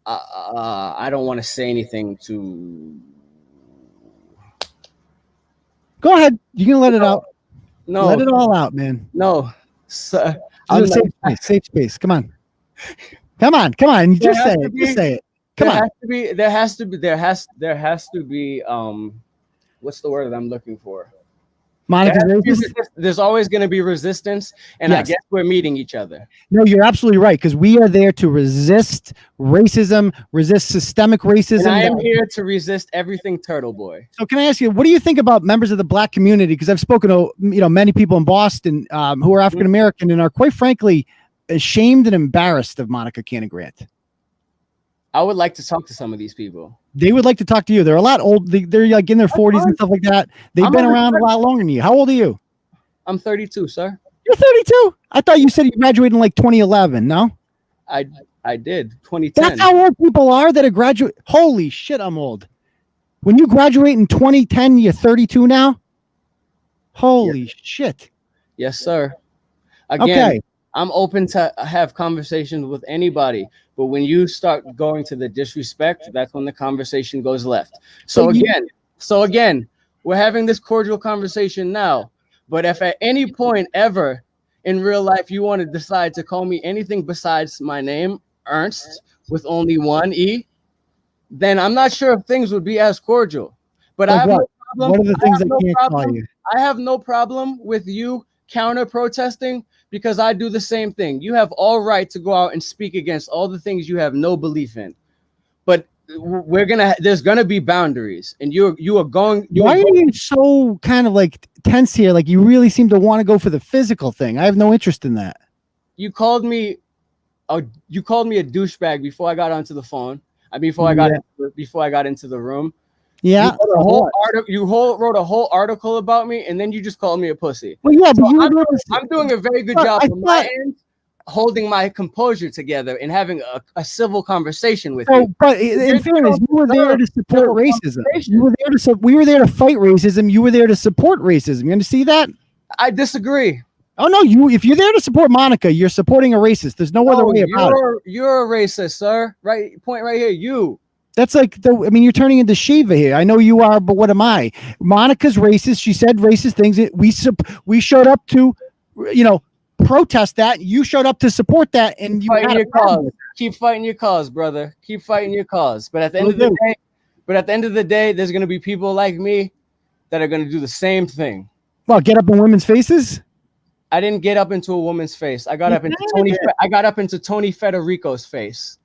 I don't want to say anything to. go ahead. You can let it out. No, Let it all out, man. no, sir. I'm safe space. Safe space. Come on. Come on. Come on. You There just has say to it. be- Just say it. Come on. There has to be what's the word that I'm looking for? Monica's There has to be racist? There's always going to be resistance, and I Yes. guess we're meeting each other. No, you're absolutely right, because we are there to resist racism, resist systemic racism. And I am that- here to resist everything Turtle Boy. So can I ask you, what do you think about members of the Black community? Because I've spoken to many people in Boston who are African American and are quite frankly ashamed and embarrassed of Monica Cannon Grant. I would like to talk to some of these people. They would like to talk to you. They're a lot old. They're like in their 40s and stuff like that. They've I'm been on the around a lot longer than you. How old are you? I'm 32, sir. You're 32. I thought you said you graduated in like 2011. No, I did 2010. that's how old people are that are graduate. Holy shit, I'm old. When you graduate in 2010, you're 32 now. Holy shit. Yes, sir. Again, Okay. I'm open to have conversations with anybody, but when you start going to the disrespect, that's when the conversation goes left. So again, we're having this cordial conversation now, but if at any point ever in real life you want to decide to call me anything besides my name, Ernst, with only one E, then I'm not sure if things would be as cordial. But I Like have what? no problem. What are the I things have I no can't problem. call you? I have no problem with you counter protesting because I do the same thing. You have all right to go out and speak against all the things you have no belief in. But there's gonna be boundaries, and you are going. Why are you so kind of like tense here? Like you really seem to want to go for the physical thing. I have no interest in that. You called me a douchebag before I got onto the phone. Before I got into the room. Yeah. You wrote a whole article about me, and then you just called me a pussy. Well, yeah, but So you I'm doing a very good Look, job I on my thought- end, holding my composure together and having a civil conversation with Oh, you. but in fairness, you were there to support civil racism. conversation. You were there to we were there to fight racism. You were there to support racism. You understand that? I disagree. Oh no, if you're there to support Monica, you're supporting a racist. There's no other way about it. You're a racist, sir. Right, point right here. You. That's like you're turning into Shiva here. I know you are, but what am I? Monica's racist. She said racist things. We showed up to, protest that. You showed up to support that, and you Fighting had your a problem. cause. Keep fighting your cause, brother. Keep fighting your cause. But at the end Will of the do. day, there's gonna be people like me that are gonna do the same thing. Well, get up in women's faces. I didn't get up into a woman's face. I got up into Tony Federico's face.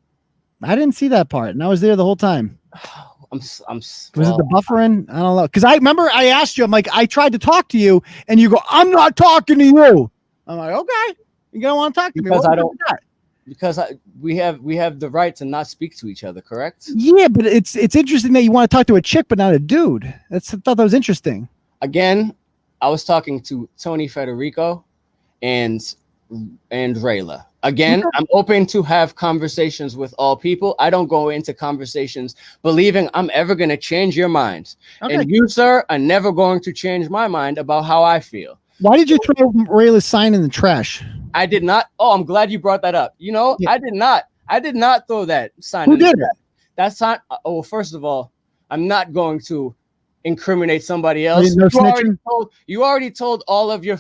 I didn't see that part, and I was there the whole time. Was it the buffering? I don't know. Because I remember I asked you, I'm like, I tried to talk to you, and you go, I'm not talking to you. I'm like, okay, you don't want to talk to me. Because What I was don't- that? because we have the right to not speak to each other, correct? Yeah, but it's interesting that you want to talk to a chick, but not a dude. I thought that was interesting. Again, I was talking to Tony Federico and Rayla. Again, I'm open to have conversations with all people. I don't go into conversations believing I'm ever going to change your mind. Okay. And you, sir, are never going to change my mind about how I feel. Why did you throw Rayla's sign in the trash? I did not. Oh, I'm glad you brought that up. You know, Yeah. I did not. I did not throw that sign. Who in the did trash. it? That's not. Oh, well, first of all, I'm not going to incriminate somebody else. No You already told all of your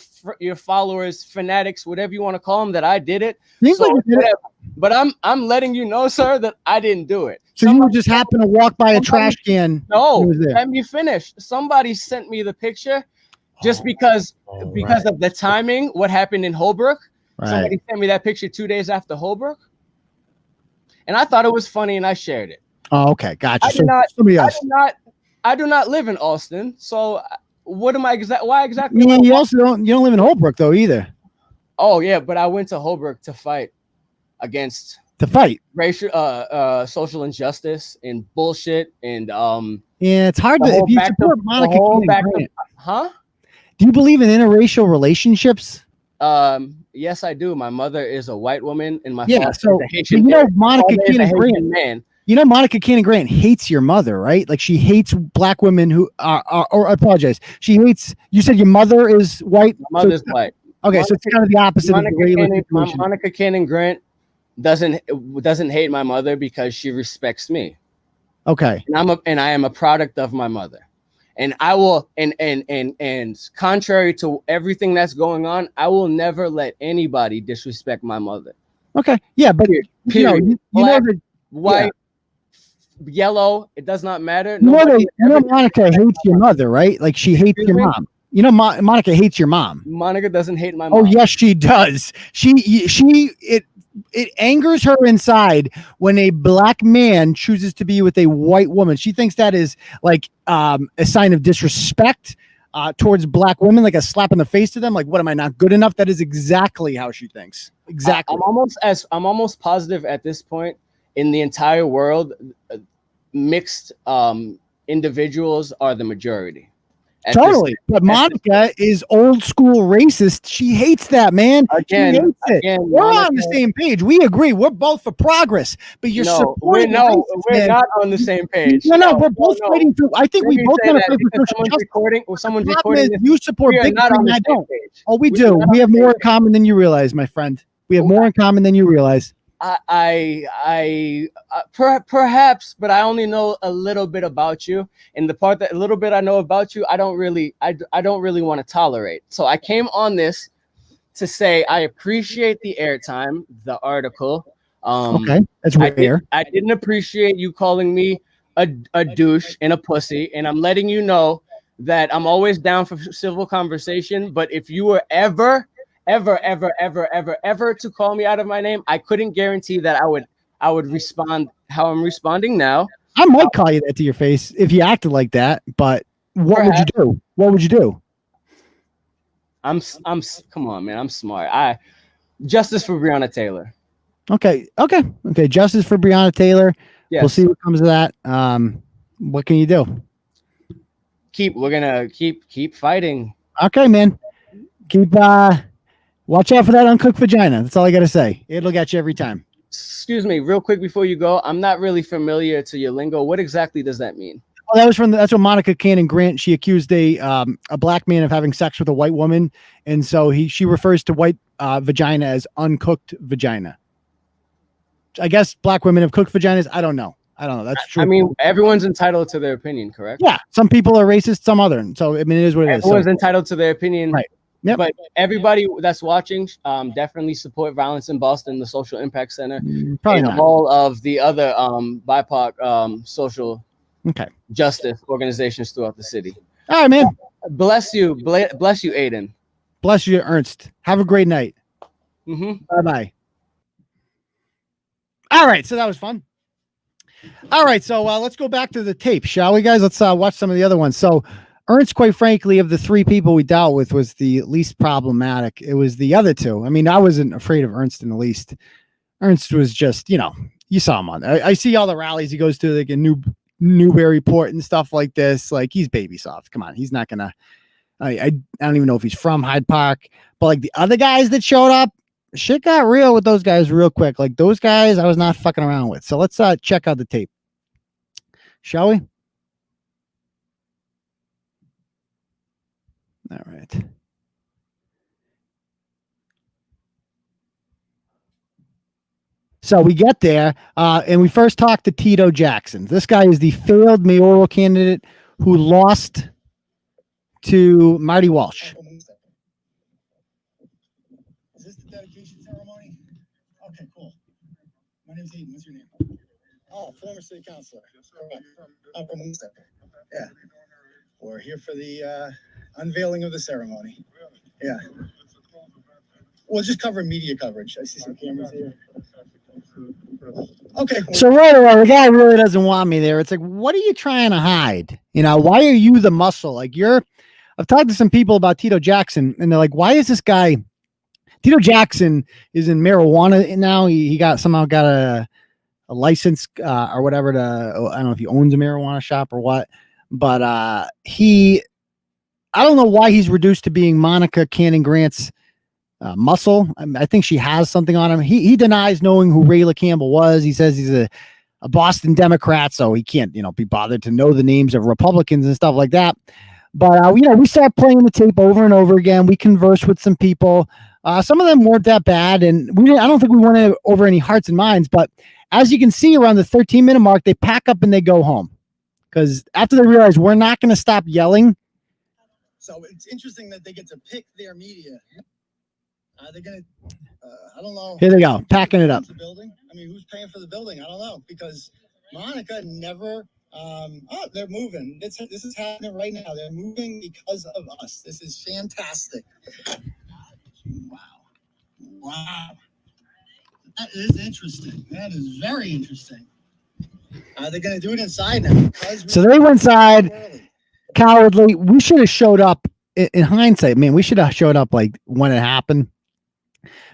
followers, fanatics, whatever you want to call them, that I did it. Seems like you did it. But I'm letting you know, sir, that I didn't do it. So you just happened to walk by a trash can. No, It was there. let me finish. Somebody sent me the picture just because of the timing, what happened in Holbrook. Right. Somebody sent me that picture 2 days after Holbrook. And I thought it was funny and I shared it. Oh, okay. Gotcha. Somebody else. I do not live in Austin. So what am I why exactly? Yeah, you don't live in Holbrook though either. Oh yeah, but I went to Holbrook to fight against racial social injustice and bullshit and yeah, it's hard to if you support Monica Grant. Huh? Do you believe in interracial relationships? Yes, I do. My mother is a white woman, and my father is a Haitian. Monica Grant. Man. You know, Monica Grant hates your mother, right? Like she hates black women who are or I apologize. She hates. You said your mother is white. My mother's white. Okay, so it's kind of the opposite. Monica Grant doesn't hate my mother because she respects me. Okay, and I am a product of my mother. And I will, and contrary to everything that's going on, I will never let anybody disrespect my mother. Okay, yeah, but period. You Black, know that, white, yellow, it does not matter. You know Monica hates your mother, right? Like she hates your mom. You know, Monica hates your mom. Monica doesn't hate my mom. Oh yes, she does. It angers her inside when a black man chooses to be with a white woman. She thinks that is like a sign of disrespect towards black women, like a slap in the face to them. Like, what, am I not good enough? That is exactly how she thinks. Exactly. I'm almost positive at this point in the entire world, mixed individuals are the majority. Totally. But Monica is old school racist. She hates that, man. She hates it. We're on the same page. We agree. We're both for progress. But you're supporting we're not on the same page. No, we're both fighting for. I think we both want to fight for social justice. Someone's recording. You support big thing, I don't. Oh, we do. We have more in common than you realize, my friend. We have more in common than you realize. Perhaps, but I only know a little bit about you, and the part that a little bit I know about you, I don't really want to tolerate. So I came on this to say I appreciate the airtime, the article. Okay, that's rare. I didn't appreciate you calling me a douche and a pussy, and I'm letting you know that I'm always down for civil conversation. But if you were ever to call me out of my name, I couldn't guarantee that I would respond how I'm responding now. I might call you that to your face if you acted like that, but what would you do? What would you do? I'm come on, man. I'm smart. Justice for Breonna Taylor. Okay. Justice for Breonna Taylor. Yes. We'll see what comes of that. What can you do? We're gonna keep fighting. Okay, man. Watch out for that uncooked vagina. That's all I got to say. It'll get you every time. Excuse me, real quick before you go. I'm not really familiar to your lingo. What exactly does that mean? Well, that's what Monica Grant. She accused a black man of having sex with a white woman, and so she refers to white vagina as uncooked vagina. I guess black women have cooked vaginas. I don't know. That's true. I mean, everyone's entitled to their opinion, correct? Yeah. Some people are racist, some other. So I mean, it is what it is. Everyone's entitled to their opinion, right? Yep. But everybody that's watching, definitely support Violence in Boston, the Social Impact Center, and all of the other BIPOC social justice organizations throughout the city. All right, man. Bless you, Aidan. Bless you, Ernst. Have a great night. Bye-bye. All right, so that was fun. All right, so let's go back to the tape, shall we, guys? Let's watch some of the other ones. So Ernst, quite frankly, of the three people we dealt with, was the least problematic. It was the other two. I mean, I wasn't afraid of Ernst in the least. Ernst was just, you saw him on. I see all the rallies he goes to, like in Newburyport and stuff like this. Like, he's baby soft. Come on, he's not gonna. I don't even know if he's from Hyde Park. But like the other guys that showed up, shit got real with those guys real quick. Like those guys, I was not fucking around with. So let's check out the tape, shall we? All right. So we get there, and we first talked to Tito Jackson. This guy is the failed mayoral candidate who lost to Marty Walsh. Is this the dedication ceremony? Okay, cool. My name's Aidan. What's your name? Oh, former city councilor. I'm from Worcester. Yeah. We're here for the unveiling of the ceremony. Yeah. We'll just cover media coverage. I see some cameras here. Okay. So right away, the guy really doesn't want me there. It's like, what are you trying to hide? You know, why are you the muscle? Like I've talked to some people about Tito Jackson, and they're like, why is this guy? Tito Jackson is in marijuana now. He somehow got a license or whatever to, I don't know if he owns a marijuana shop or what, but I don't know why he's reduced to being Monica Cannon Grant's muscle. I think she has something on him. He denies knowing who Rayla Campbell was. He says he's a Boston Democrat, so he can't, be bothered to know the names of Republicans and stuff like that. But, we start playing the tape over and over again. We converse with some people. Some of them weren't that bad, and I don't think we went over any hearts and minds. But as you can see, around the 13-minute mark, they pack up and they go home. Because after they realize we're not going to stop yelling. So it's interesting that they get to pick their media. They're going to, I don't know. Here they go, packing it up. The building? I mean, who's paying for the building? I don't know. Because Monica never... they're moving. This is happening right now. They're moving because of us. This is fantastic. Wow. That is interesting. That is very interesting. They're going to do it inside now. So they went inside cowardly. We should have showed up in hindsight. Man, we should have showed up like when it happened.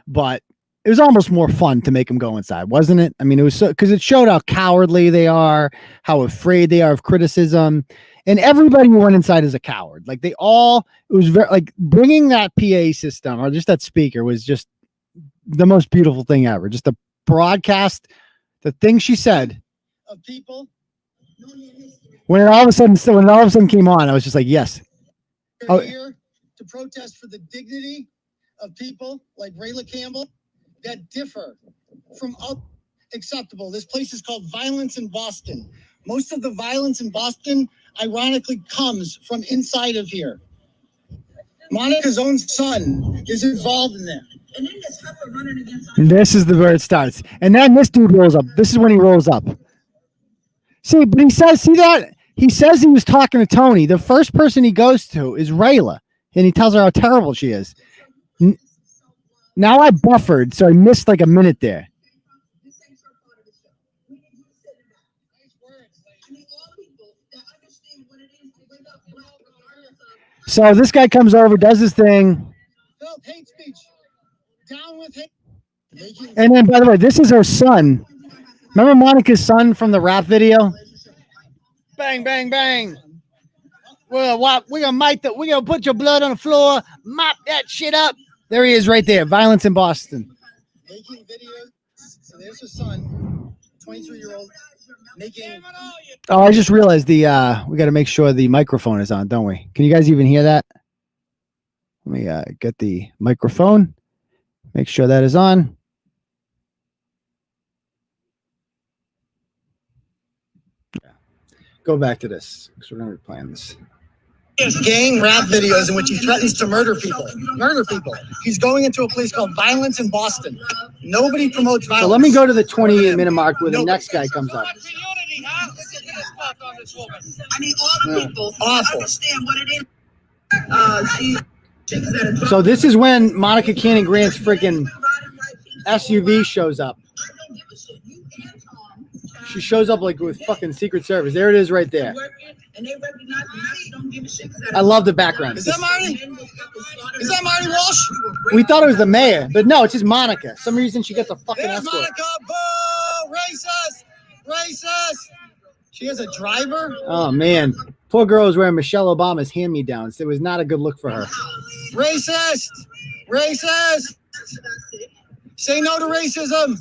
But it was almost more fun to make them go inside, wasn't it? I mean, it was so because it showed how cowardly they are, how afraid they are of criticism, and everybody who went inside is a coward. Like it was very like bringing that PA system or just that speaker was just the most beautiful thing ever. Just the broadcast, the thing she said. Of people. When it all of a sudden came on, I was just like, yes. We're here to protest for the dignity of people like Rayla Campbell that differ from acceptable. This place is called Violence in Boston. Most of the violence in Boston, ironically, comes from inside of here. Monica's own son is involved in that. And then this heifer running against. This is where it starts. And then this dude rolls up. This is when he rolls up. See, but he says he was talking to Tony. The first person he goes to is Rayla, and he tells her how terrible she is. Now I buffered, so I missed like a minute there. So this guy comes over, does his thing. Hate speech. Down with hate. And then, by the way, this is her son. Remember Monica's son from the rap video? Bang, bang, bang. We're gonna put your blood on the floor, mop that shit up. There he is right there. Violence in Boston. Making videos. So there's her son, 23-year-old, making. Oh, I just realized we got to make sure the microphone is on, don't we? Can you guys even hear that? Let me get the microphone. Make sure that is on. Go back to this because we're going to be playing this. Gang rap videos in which he threatens to murder people. He's going into a place called Violence in Boston. Nobody promotes violence. So let me go to the 28-minute mark where the next guy comes up. I mean, all people understand what it is. So this is when Monica Cannon Grant's freaking SUV shows up. She shows up like with fucking Secret Service. There it is right there. I love the background. Is that Marty? Is that Marty Walsh? We thought it was the mayor, but no, it's just Monica. Some reason she gets a fucking escort. Monica, boo! Racist! She has a driver? Oh, man. Poor girl was wearing Michelle Obama's hand-me-downs. It was not a good look for her. Racist! Say no to racism!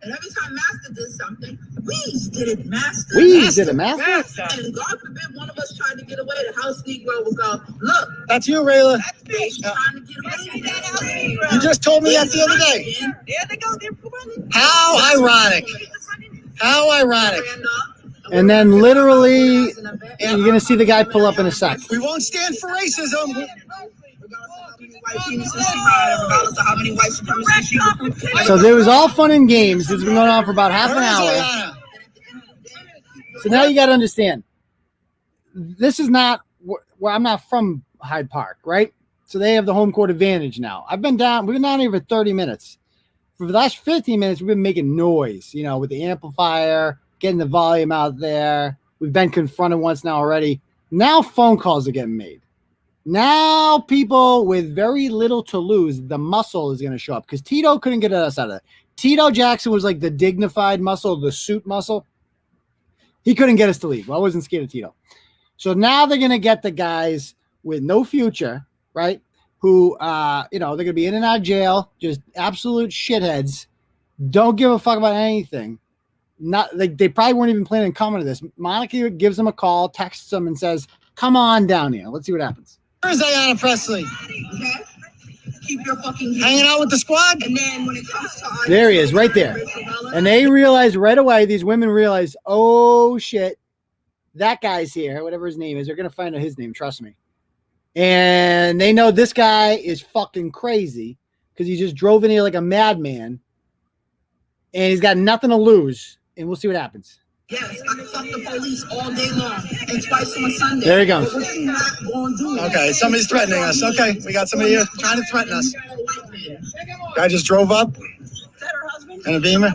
And every time Master did something, we did it, Master. We did it, Master? And God forbid one of us tried to get away. The house Negro will go, look, That's you, Rayla. that's me trying to get away. You just told me that the other day. There they go. They're running. How ironic. How ironic. And then literally, you're going to see the guy pull up in a sec. We won't stand for racism. So there was all fun and games. This has been going on for about half an hour. So now you got to understand, this is not where I'm not from Hyde Park, right? So they have the home court advantage now. We've been down here for 30 minutes. For the last 15 minutes, we've been making noise, you know, with the amplifier, getting the volume out there. We've been confronted once now already. Now phone calls are getting made. Now people with very little to lose, the muscle is going to show up because Tito couldn't get us out of that. Tito Jackson was like the dignified muscle, the suit muscle. He couldn't get us to leave. Well, I wasn't scared of Tito. So now they're going to get the guys with no future, right? Who, they're going to be in and out of jail, just absolute shitheads. Don't give a fuck about anything. Not like they probably weren't even planning on coming to this. Monica gives them a call, texts them, and says, "Come on down here. Let's see what happens." Where's Ayanna Presley? Okay? Keep your fucking Hanging out with the squad? And then when it comes to There he is, right there. And they realize right away, these women realize, oh shit, that guy's here, whatever his name is. They're going to find out his name, trust me. And they know this guy is fucking crazy because he just drove in here like a madman. And he's got nothing to lose. And we'll see what happens. Yes, I can fuck the police all day long and twice on a Sunday. There he goes. Okay, somebody's threatening us. Okay, we got somebody here trying to threaten us. Guy just drove up in a Beamer.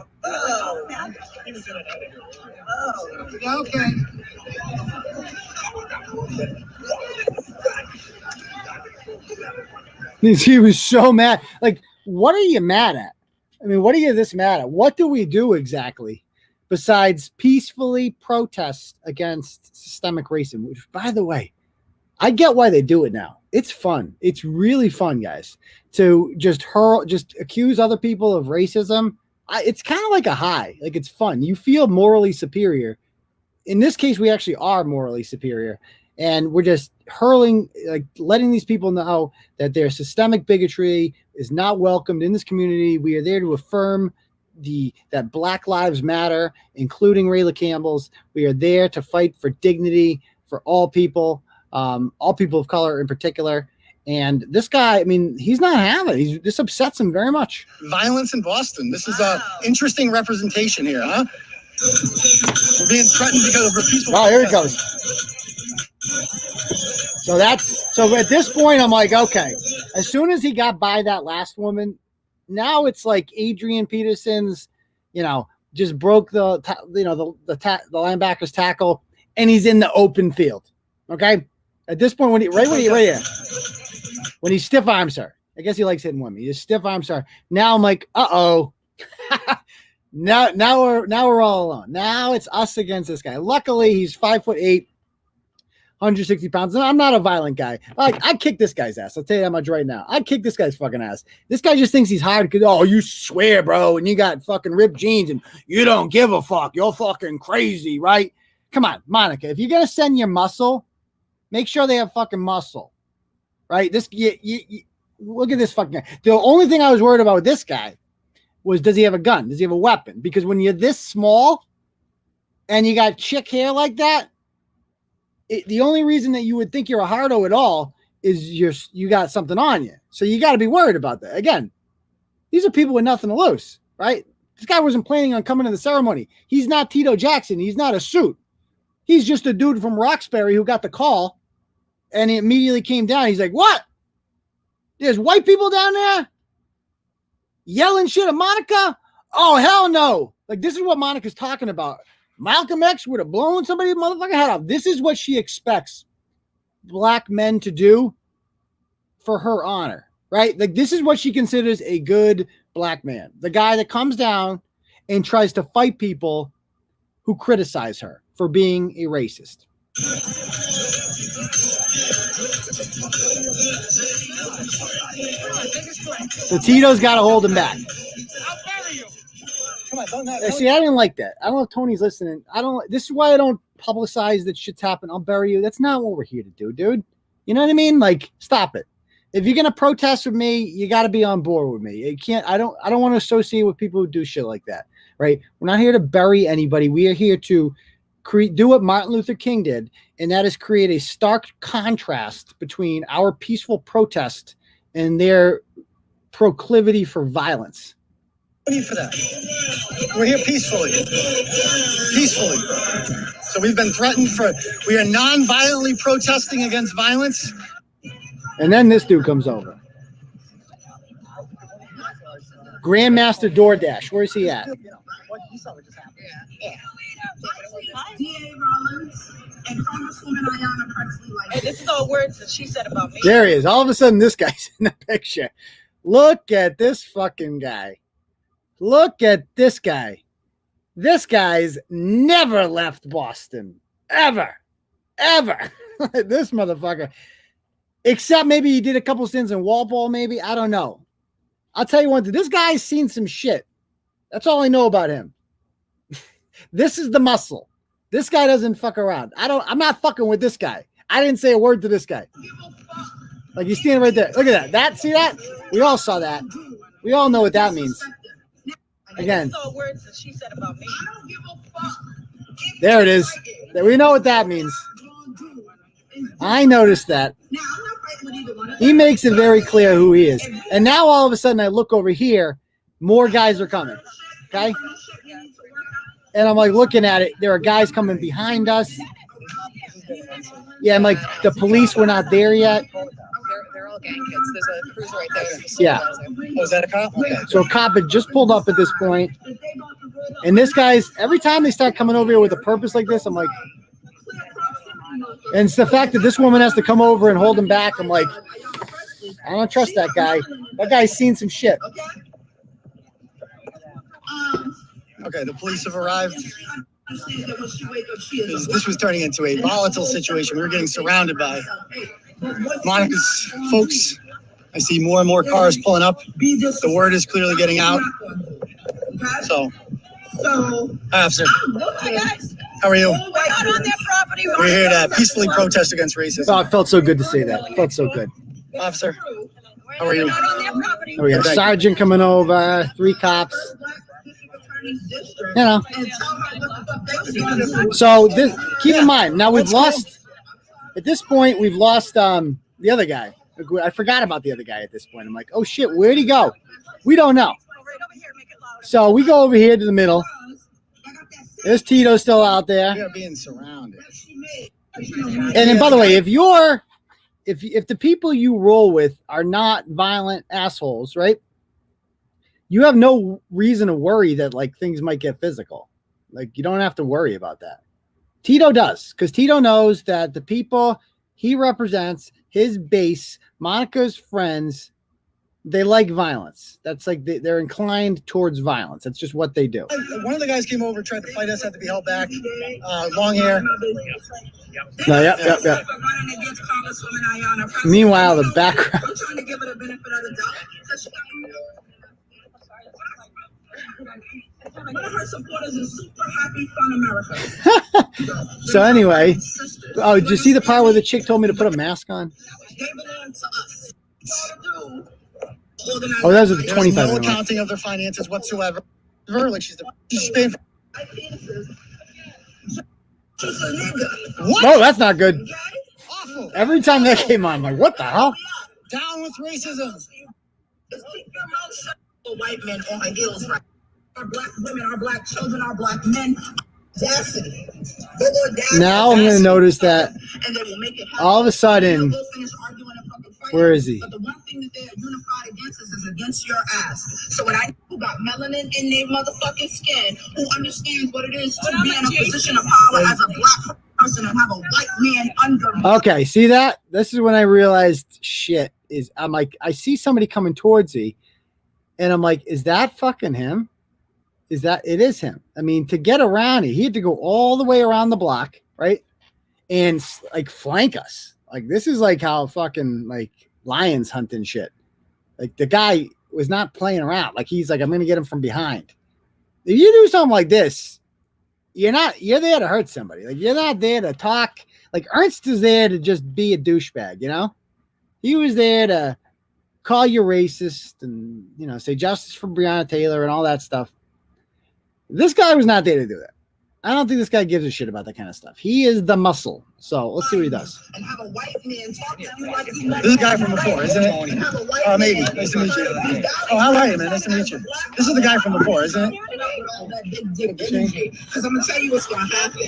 Okay. He was so mad. Like, what are you mad at? I mean, what are you this mad at? What do we do exactly besides peacefully protest against systemic racism? Which, by the way, I get why they do it now. It's fun. It's really fun, guys, to just accuse other people of racism. It's kind of like a high. Like, it's fun. You feel morally superior. In this case, we actually are morally superior. And we're just letting these people know that their systemic bigotry is not welcomed in this community. We are there to affirm that Black Lives Matter, including Rayla Campbell's. We are there to fight for dignity for all people of color in particular. And this guy, I mean, he's not having it. This upsets him very much. Violence in Boston. This is a interesting representation here, huh? We're being threatened because of peaceful. Oh, here he goes. So at this point, I'm like, okay. As soon as he got by that last woman, now it's like Adrian Peterson's, just broke the linebacker's tackle, and he's in the open field. Okay, at this point, when he stiff arms her, I guess he likes hitting women. He just stiff arms her. Now I'm like, uh-oh. now we're all alone. Now it's us against this guy. Luckily, he's 5'8". 160 pounds. I'm not a violent guy. Like, I'd kick this guy's ass. I'll tell you that much right now. I'd kick this guy's fucking ass. This guy just thinks he's hard because, oh, you swear, bro, and you got fucking ripped jeans and you don't give a fuck. You're fucking crazy, right? Come on, Monica. If you're going to send your muscle, make sure they have fucking muscle, right? Look at this fucking guy. The only thing I was worried about with this guy was, does he have a gun? Does he have a weapon? Because when you're this small and you got chick hair like that, the only reason that you would think you're a hardo at all is you got something on you. So you got to be worried about that. Again, these are people with nothing to lose, right? This guy wasn't planning on coming to the ceremony. He's not Tito Jackson. He's not a suit. He's just a dude from Roxbury who got the call, and he immediately came down. He's like, what? There's white people down there yelling shit at Monica? Oh, hell no. Like, this is what Monica's talking about. Malcolm X would have blown somebody's motherfucking head off. This is what she expects Black men to do for her honor, right? Like, this is what she considers a good Black man. The guy that comes down and tries to fight people who criticize her for being a racist. So Tito's got to hold him back. Come on, don't See, I didn't like that. I don't know if Tony's listening. This is why I don't publicize that shit's happened, I'll bury you. That's not what we're here to do, dude. You know what I mean? Like, stop it. If you're gonna protest with me, you got to be on board with me. You can't. I don't want to associate with people who do shit like that, right? We're not here to bury anybody. We are here to do what Martin Luther King did, and that is create a stark contrast between our peaceful protest and their proclivity for violence. For that. We're here peacefully. Peacefully. So we've been threatened we are non-violently protesting against violence. And then this dude comes over. Grandmaster DoorDash. Where's he at? Hey, this is all words that she said about me. There he is. All of a sudden, this guy's in the picture. Look at this fucking guy. Look at this guy. This guy's never left Boston. Ever. This motherfucker. Except maybe he did a couple stints in Walpole, maybe. I don't know. I'll tell you one thing. This guy's seen some shit. That's all I know about him. This is the muscle. This guy doesn't fuck around. I'm not fucking with this guy. I didn't say a word to this guy. Like, he's standing right there. Look at that. See that? We all saw that. We all know what that means. Again. Words that she said about me. There it is. We know what that means. I noticed that. He makes it very clear who he is. And now all of a sudden I look over here, more guys are coming. Okay? And I'm like looking at it. There are guys coming behind us. Yeah, I'm like, the police were not there yet. They're all gang kids. There's a cruiser right there. Yeah. Was that a cop? Okay. So a cop had just pulled up at this point. And this guy's, every time they start coming over here with a purpose like this, I'm like, and it's the fact that this woman has to come over and hold him back. I'm like, I don't trust that guy. That guy's seen some shit. Okay, the police have arrived. This was turning into a volatile situation. We were getting surrounded by Monica's folks. I see more and more cars pulling up. The word is clearly getting out. So, hi, officer. How are you? We're here to peacefully protest against racism. Oh, it felt so good to say that. It felt so good. Officer, how are you? Oh, we got a sergeant coming over, 3 cops. You know. So this, keep in mind, now we've lost, at this point, we've lost the other guy. I forgot about the other guy at this point. I'm like, oh shit, where'd he go? We don't know. So we go over here to the middle. There's Tito still out there. We are being surrounded. And then, by the way, if the people you roll with are not violent assholes, right? You have no reason to worry that like things might get physical. Like, you don't have to worry about that. Tito does, because Tito knows that the people he represents, his base, Monica's friends, they like violence. That's like they're inclined towards violence. That's just what they do. One of the guys came over, tried to fight us, had to be held back. Long hair. No, yep. Meanwhile, the background. So anyway, oh, did you see the part where the chick told me to put a mask on? Oh, those are the 25. No accounting of their finances whatsoever. Like she's paying for. What? Oh, that's not good. Awful. Every time that came on, I'm like, what the hell? Down with racism. White men on my heels, right? Our black women, our black children, our black men. Audacity. Now I'm going to notice that all of a sudden, where is he? But the one thing that they're unified against is against your ass. So when I who got melanin in their motherfucking skin, who understands what it is to be in a position of power as a black person and have a white man under me. Okay, see that? This is when I realized shit is, I'm like, I see somebody coming towards me, and I'm like, is that fucking him? Is that, it is him. I mean, to get around it, he had to go all the way around the block, right? And like flank us. Like, this is like how fucking like lions hunting shit. Like, the guy was not playing around. Like, he's like, I'm going to get him from behind. If you do something like this, you're there to hurt somebody. Like, you're not there to talk. Like, Ernst is there to just be a douchebag, you know? He was there to call you racist and, you know, say justice for Breonna Taylor and all that stuff. This guy was not there to do that. I don't think this guy gives a shit about that kind of stuff. He is the muscle. So let's see what he does. And have a white man talk to you like This is the guy from before, isn't it? Oh, maybe. Nice to meet you. Oh, how are you, man? Nice to meet you. This is the guy from before, isn't it? Because I'm gonna tell you what's gonna happen.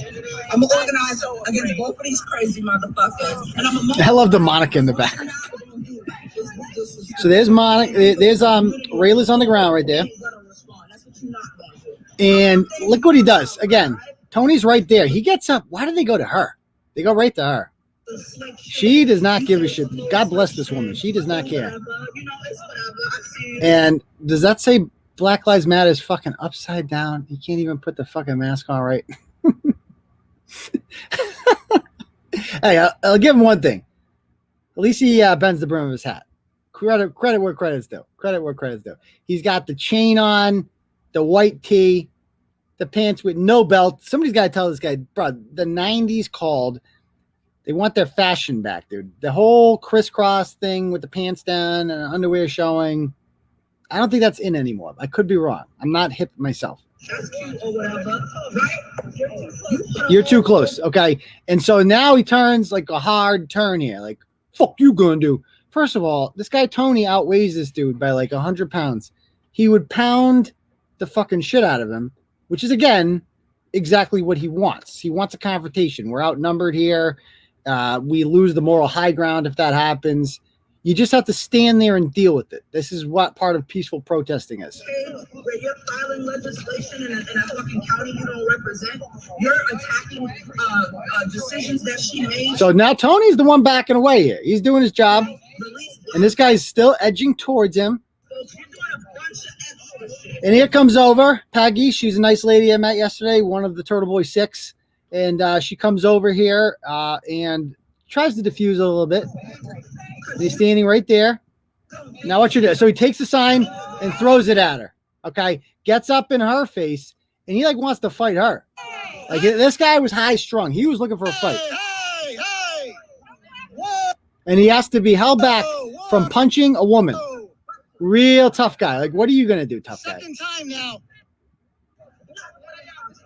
I'm gonna organize against both of these crazy motherfuckers, and I'm gonna. I love the Monica in the back. So there's Monica. There's Rayla's on the ground right there. And look what he does. Again, Tony's right there. He gets up. Why do they go to her? They go right to her. She does not give a shit. God bless this woman. She does not care. And does that say Black Lives Matter is fucking upside down? You can't even put the fucking mask on right. Hey, I'll give him one thing. At least he bends the brim of his hat. Credit where credit's due. Credit where credit's due. He's got the chain on, the white tee, the pants with no belt. Somebody's got to tell this guy, bro, the 90s called. They want their fashion back, dude. The whole crisscross thing with the pants down and underwear showing, I don't think that's in anymore. I could be wrong. I'm not hip myself. You're too close. Okay. And so now he turns like a hard turn here. Like, fuck you gonna do? First of all, this guy Tony outweighs this dude by like 100 pounds. He would pound the fucking shit out of him, which is, again, exactly what he wants. He wants a confrontation. We're outnumbered here. We lose the moral high ground if that happens. You just have to stand there and deal with it. This is what part of peaceful protesting is. Where you're filing legislation in a fucking county you don't represent, you're attacking decisions that she made. So now Tony's the one backing away here. He's doing his job, and this guy's still edging towards him. And here comes over Peggy. She's a nice lady I met yesterday, one of the Turtleboy 6. And she comes over here and tries to diffuse a little bit. And he's standing right there. Now what you do? So he takes the sign and throws it at her. Okay, gets up in her face, and he like wants to fight her. Like, this guy was high strung. He was looking for a fight. And he has to be held back from punching a woman. Real tough guy. Like, what are you gonna do, tough guy? Second time now.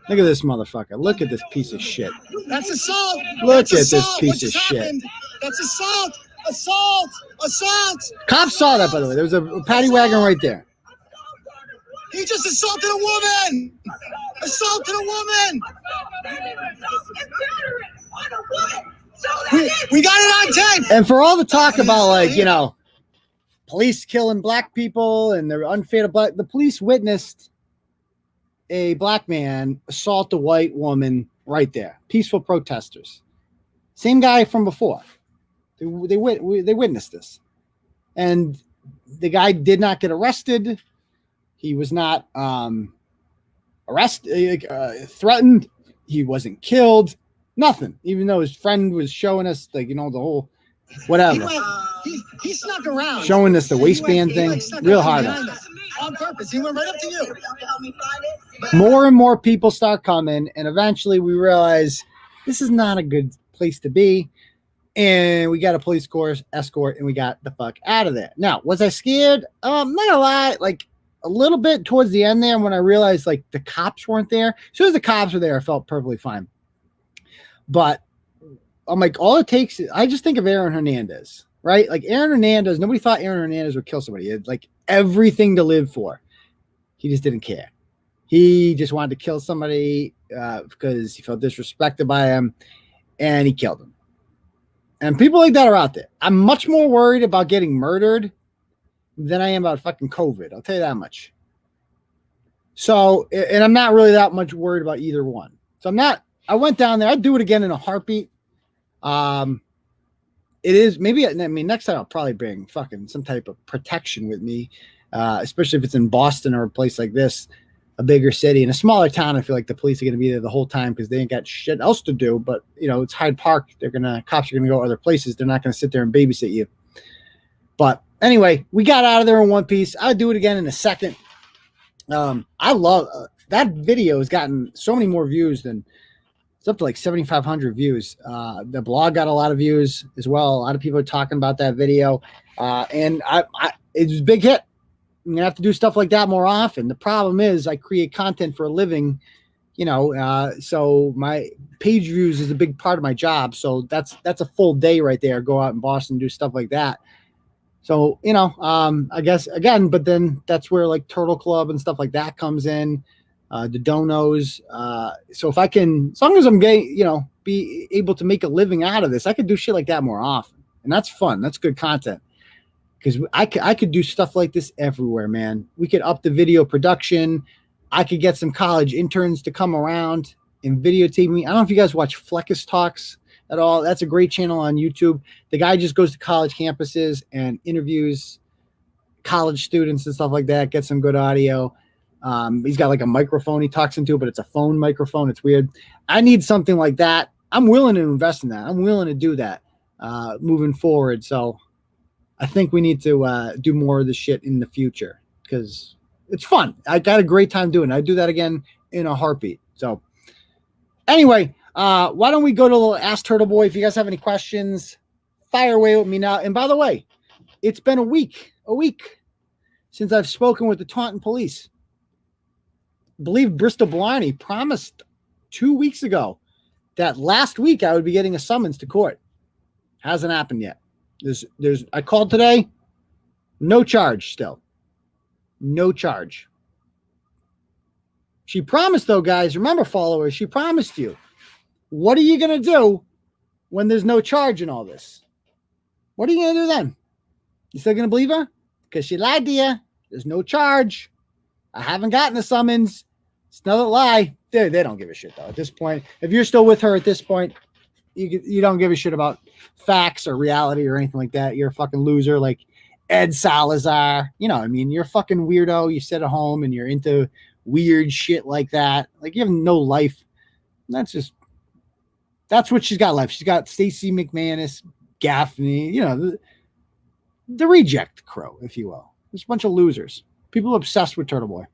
Look at this motherfucker. Look at this piece of shit. That's assault. Look That's at assault. this piece What of just shit. happened? That's assault. Assault. Assault. Cops saw that, by the way. There was a paddy wagon right there. He just assaulted a woman. Assaulted a woman. We got it on tape. And for all the talk about, like, you know, police killing black people and they're unfair to black, the police witnessed a black man assault a white woman right there. Peaceful protesters. Same guy from before. They witnessed this. And the guy did not get arrested. He was not arrested, threatened. He wasn't killed. Nothing. Even though his friend was showing us, like, you know, the whole whatever. He snuck around. Showing us the waistband thing. Real hard. On purpose. He went right up to you. More and more people start coming, and eventually we realize this is not a good place to be. And we got a police escort, and we got the fuck out of there. Now, was I scared? Not a lot. Like, a little bit towards the end there when I realized, like, the cops weren't there. As soon as the cops were there, I felt perfectly fine. But I'm like, all it takes is, I just think of Aaron Hernandez, right? Like, Aaron Hernandez, nobody thought Aaron Hernandez would kill somebody. He had, like, everything to live for. He just didn't care. He just wanted to kill somebody because he felt disrespected by him, and he killed him. And people like that are out there. I'm much more worried about getting murdered than I am about fucking COVID. I'll tell you that much. So, and I'm not really that much worried about either one. So I went down there. I'd do it again in a heartbeat. It is maybe, I mean, next time I'll probably bring fucking some type of protection with me, especially if it's in Boston or a place like this, a bigger city. In a smaller town, I feel like the police are going to be there the whole time because they ain't got shit else to do. But, you know, it's Hyde Park. Cops are going to go other places. They're not going to sit there and babysit you. But anyway, we got out of there in one piece. I'll do it again in a second. That that video has gotten so many more views than it's up to like 7,500 views. The blog got a lot of views as well. A lot of people are talking about that video. And it's a big hit. I'm gonna have to do stuff like that more often. The problem is I create content for a living, so my page views is a big part of my job. So that's a full day right there. Go out in Boston, do stuff like that. So, I guess again, but then that's where like Turtle Club and stuff like that comes in, the donos. So if I can, as long as I'm getting, be able to make a living out of this, I could do shit like that more often. And that's fun. That's good content. Because I could do stuff like this everywhere, man. We could up the video production. I could get some college interns to come around and videotape me. I don't know if you guys watch Fleckus Talks at all. That's a great channel on YouTube. The guy just goes to college campuses and interviews college students and stuff like that, gets some good audio. He's got like a microphone he talks into, but it's a phone microphone. It's weird. I need something like that. I'm willing to invest in that. I'm willing to do that moving forward. So I think we need to do more of this shit in the future because it's fun. I got a great time doing it. I'd do that again in a heartbeat. So anyway, why don't we go to a little Ask Turtle Boy? If you guys have any questions, fire away with me now. And by the way, it's been a week since I've spoken with the Tauton Police. I believe Bristol Blarney promised 2 weeks ago that last week I would be getting a summons to court. Hasn't happened yet. I called today. No charge still. No charge. She promised though, guys, remember followers, she promised you. What are you going to do when there's no charge in all this? What are you going to do then? You still going to believe her? Because she lied to you. There's no charge. I haven't gotten a summons. It's another lie. They don't give a shit though at this point. If you're still with her at this point, you don't give a shit about facts or reality or anything like that. You're a fucking loser like Ed Salazar. You know what I mean? You're a fucking weirdo. You sit at home and you're into weird shit like that. Like you have no life. That's what she's got left. She's got Stacey McManus, Gaffney, the reject crow, if you will. There's a bunch of losers. People obsessed with Turtle Boy.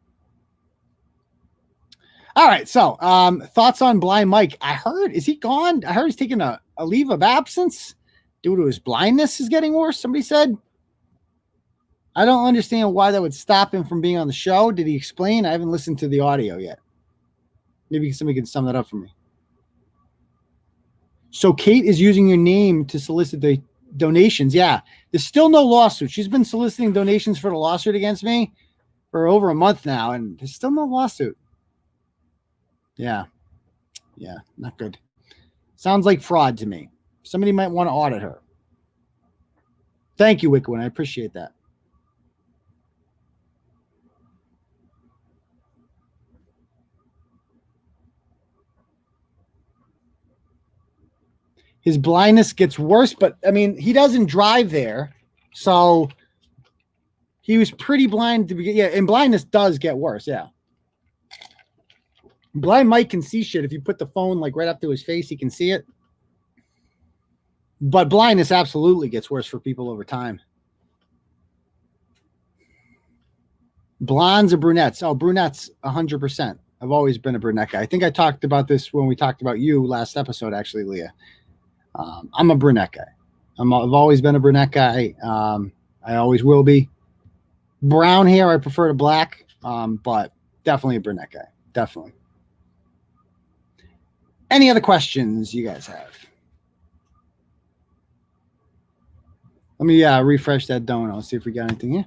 All right, so thoughts on Blind Mike. I heard, is he gone? I heard he's taking a leave of absence due to his blindness is getting worse, somebody said. I don't understand why that would stop him from being on the show. Did he explain? I haven't listened to the audio yet. Maybe somebody can sum that up for me. So Kate is using your name to solicit the donations. Yeah, there's still no lawsuit. She's been soliciting donations for the lawsuit against me for over a month now, and there's still no lawsuit. Yeah, not good. Sounds like fraud to me. Somebody might want to audit her. Thank you, Wickwin. I appreciate that. His blindness gets worse, but I mean, he doesn't drive there. So he was pretty blind to begin. Yeah, and blindness does get worse. Yeah. Blind Mike can see shit. If you put the phone like right up to his face, he can see it. But blindness absolutely gets worse for people over time. Blondes or brunettes? Oh, brunettes, 100%. I've always been a brunette guy. I think I talked about this when we talked about you last episode, actually, Leah. I'm a brunette guy. I've always been a brunette guy. I always will be. Brown hair, I prefer to black, but definitely a brunette guy. Definitely. Any other questions you guys have? Let me refresh that dono. See if we got anything here.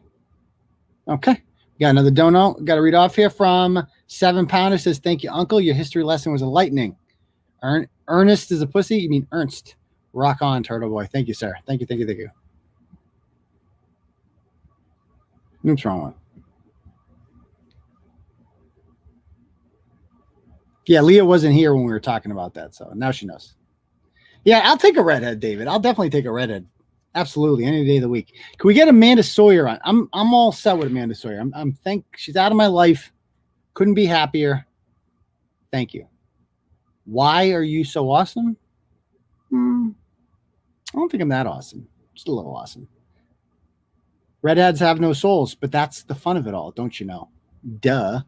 Okay. We got another dono. Got to read off here from 7 Pounder. Says, thank you, Uncle. Your history lesson was enlightening. Ernest is a pussy. You mean Ernst. Rock on, Turtle Boy. Thank you, sir. Thank you. What's wrong with? Yeah, Leah wasn't here when we were talking about that, so now she knows. Yeah, I'll take a redhead, David. I'll definitely take a redhead. Absolutely, any day of the week. Can we get Amanda Sawyer on? I'm all set with Amanda Sawyer. She's out of my life. Couldn't be happier. Thank you. Why are you so awesome? I don't think I'm that awesome. Just a little awesome. Redheads have no souls, but that's the fun of it all, don't you know? Duh.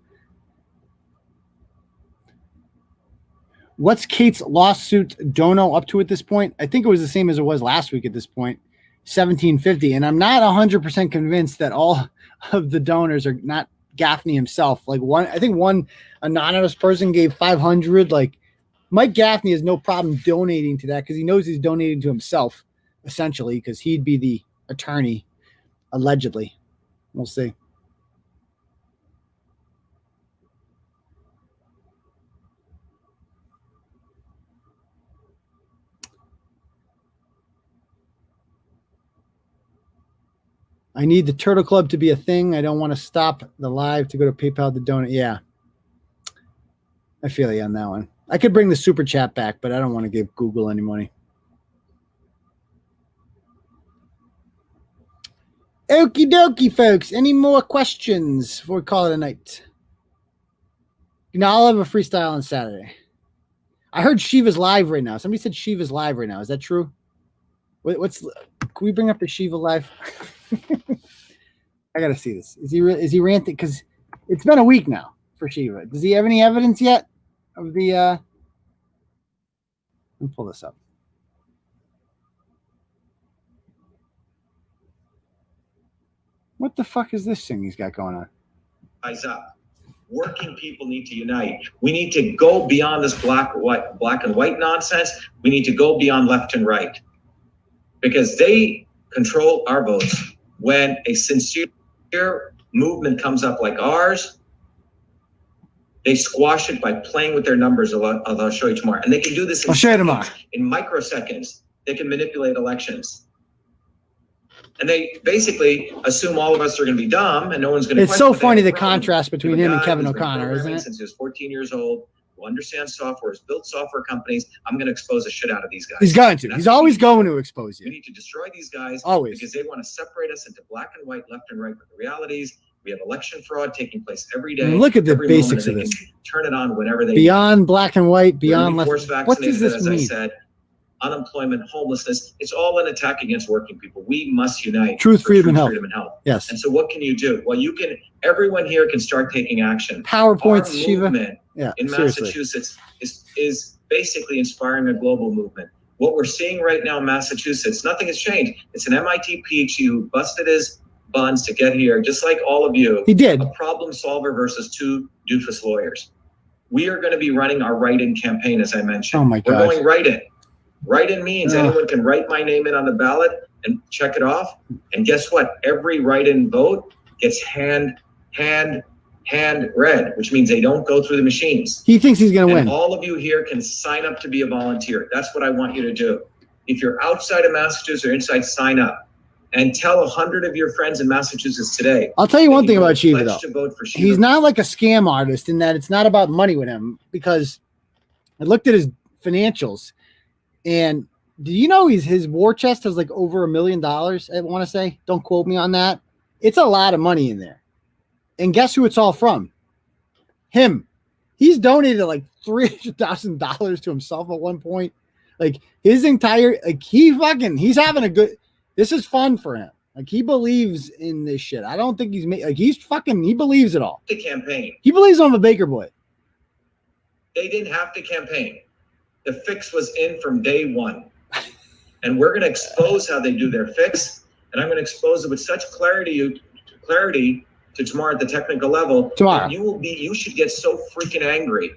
What's Kate's lawsuit dono up to at this point? I think it was the same as it was last week at this point, 1750. And I'm not 100% convinced that all of the donors are not Gaffney himself. Like I think one anonymous person gave 500. Like Mike Gaffney has no problem donating to that because he knows he's donating to himself, essentially, because he'd be the attorney, allegedly. We'll see. I need the Turtle Club to be a thing. I don't want to stop the live to go to PayPal to donate. Yeah. I feel you on that one. I could bring the super chat back, but I don't want to give Google any money. Okie dokie, folks. Any more questions before we call it a night? You know, I'll have a freestyle on Saturday. I heard Shiva's live right now. Somebody said Shiva's live right now. Is that true? Can we bring up the Shiva live? I gotta see this. Is he ranting? Because it's been a week now for Shiva. Does he have any evidence yet of the? Let me pull this up. What the fuck is this thing he's got going on? Rise up. Working people need to unite. We need to go beyond this black and white nonsense. We need to go beyond left and right, because they control our votes. When a sincere movement comes up like ours, they squash it by playing with their numbers. I'll show you tomorrow. And they can do this I'll show you tomorrow. In microseconds. They can manipulate elections. And they basically assume all of us are going to be dumb and no one's going to. It's so funny the contrast between him and Kevin O'Connor, isn't it? Since he was 14 years old, who understands software, has built software companies. I'm going to expose the shit out of these guys. He's going to. He's always going to expose you. We need to destroy these guys. Always. Because they want to separate us into black and white, left and right. But the reality is we have election fraud taking place every day. Look at the basics of this. Turn it on whenever they beyond black and white, beyond left. What does this as mean? I said, unemployment, homelessness, it's all an attack against working people. We must unite. Truth, freedom, and health. Yes. And so what can you do? Well, everyone here can start taking action. PowerPoints, Our Shiva. movement in Massachusetts is basically inspiring a global movement. What we're seeing right now in Massachusetts, nothing has changed. It's an MIT PhD who busted his buns to get here, just like all of you. He did. A problem solver versus two doofus lawyers. We are going to be running our write-in campaign, as I mentioned. Oh my God. We're going write-in. Write-in means anyone can write my name in on the ballot and check it off. And guess what? Every write-in vote gets hand read, which means they don't go through the machines. He thinks he's going to win. All of you here can sign up to be a volunteer. That's what I want you to do. If you're outside of Massachusetts or inside, sign up. And tell 100 of your friends in Massachusetts today. I'll tell you one thing about Shiva, though. To vote for Shiva. He's not like a scam artist in that it's not about money with him, because I looked at his financials, and do you know his war chest has like over $1 million? I want to say, don't quote me on that. It's a lot of money in there. And guess who it's all from? Him. He's donated like $300,000 to himself at one point. Like his entire, like he's having a good. This is fun for him. Like he believes in this shit. I don't think he believes it all. The campaign. He believes I'm a Baker boy. They didn't have to campaign. The fix was in from day one. And we're going to expose how they do their fix. And I'm going to expose it with such clarity to tomorrow at the technical level. Tomorrow. You should get so freaking angry.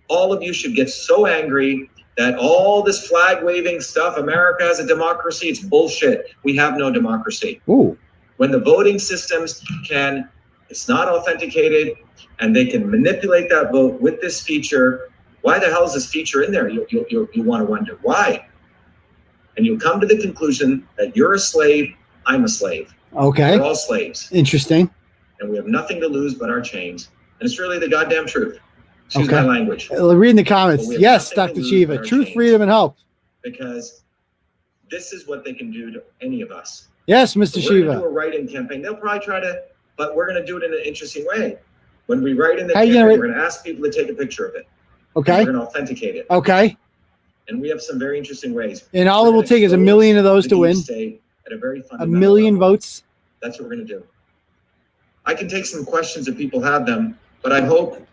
All of you should get so angry that all this flag waving stuff, America has a democracy, it's bullshit. We have no democracy. Ooh. When the voting systems it's not authenticated, and they can manipulate that vote with this feature. Why the hell is this feature in there? You want to wonder why. And you'll come to the conclusion that you're a slave, I'm a slave. Okay. We're all slaves. Interesting. And we have nothing to lose but our chains. And it's really the goddamn truth. Excuse my language. Reading the comments. Yes, Dr. Shiva. Truth, freedom, and hope. Because this is what they can do to any of us. Yes, Mr. So Shiva. we're going to do a write-in campaign. They'll probably try to, but we're going to do it in an interesting way. When we write in the campaign, we're going to ask people to take a picture of it. Okay. We're going to authenticate it. Okay. And we have some very interesting ways. And all it will take is 1 million of those to win. At a very 1 million votes. That's what we're going to do. I can take some questions if people have them, but I hope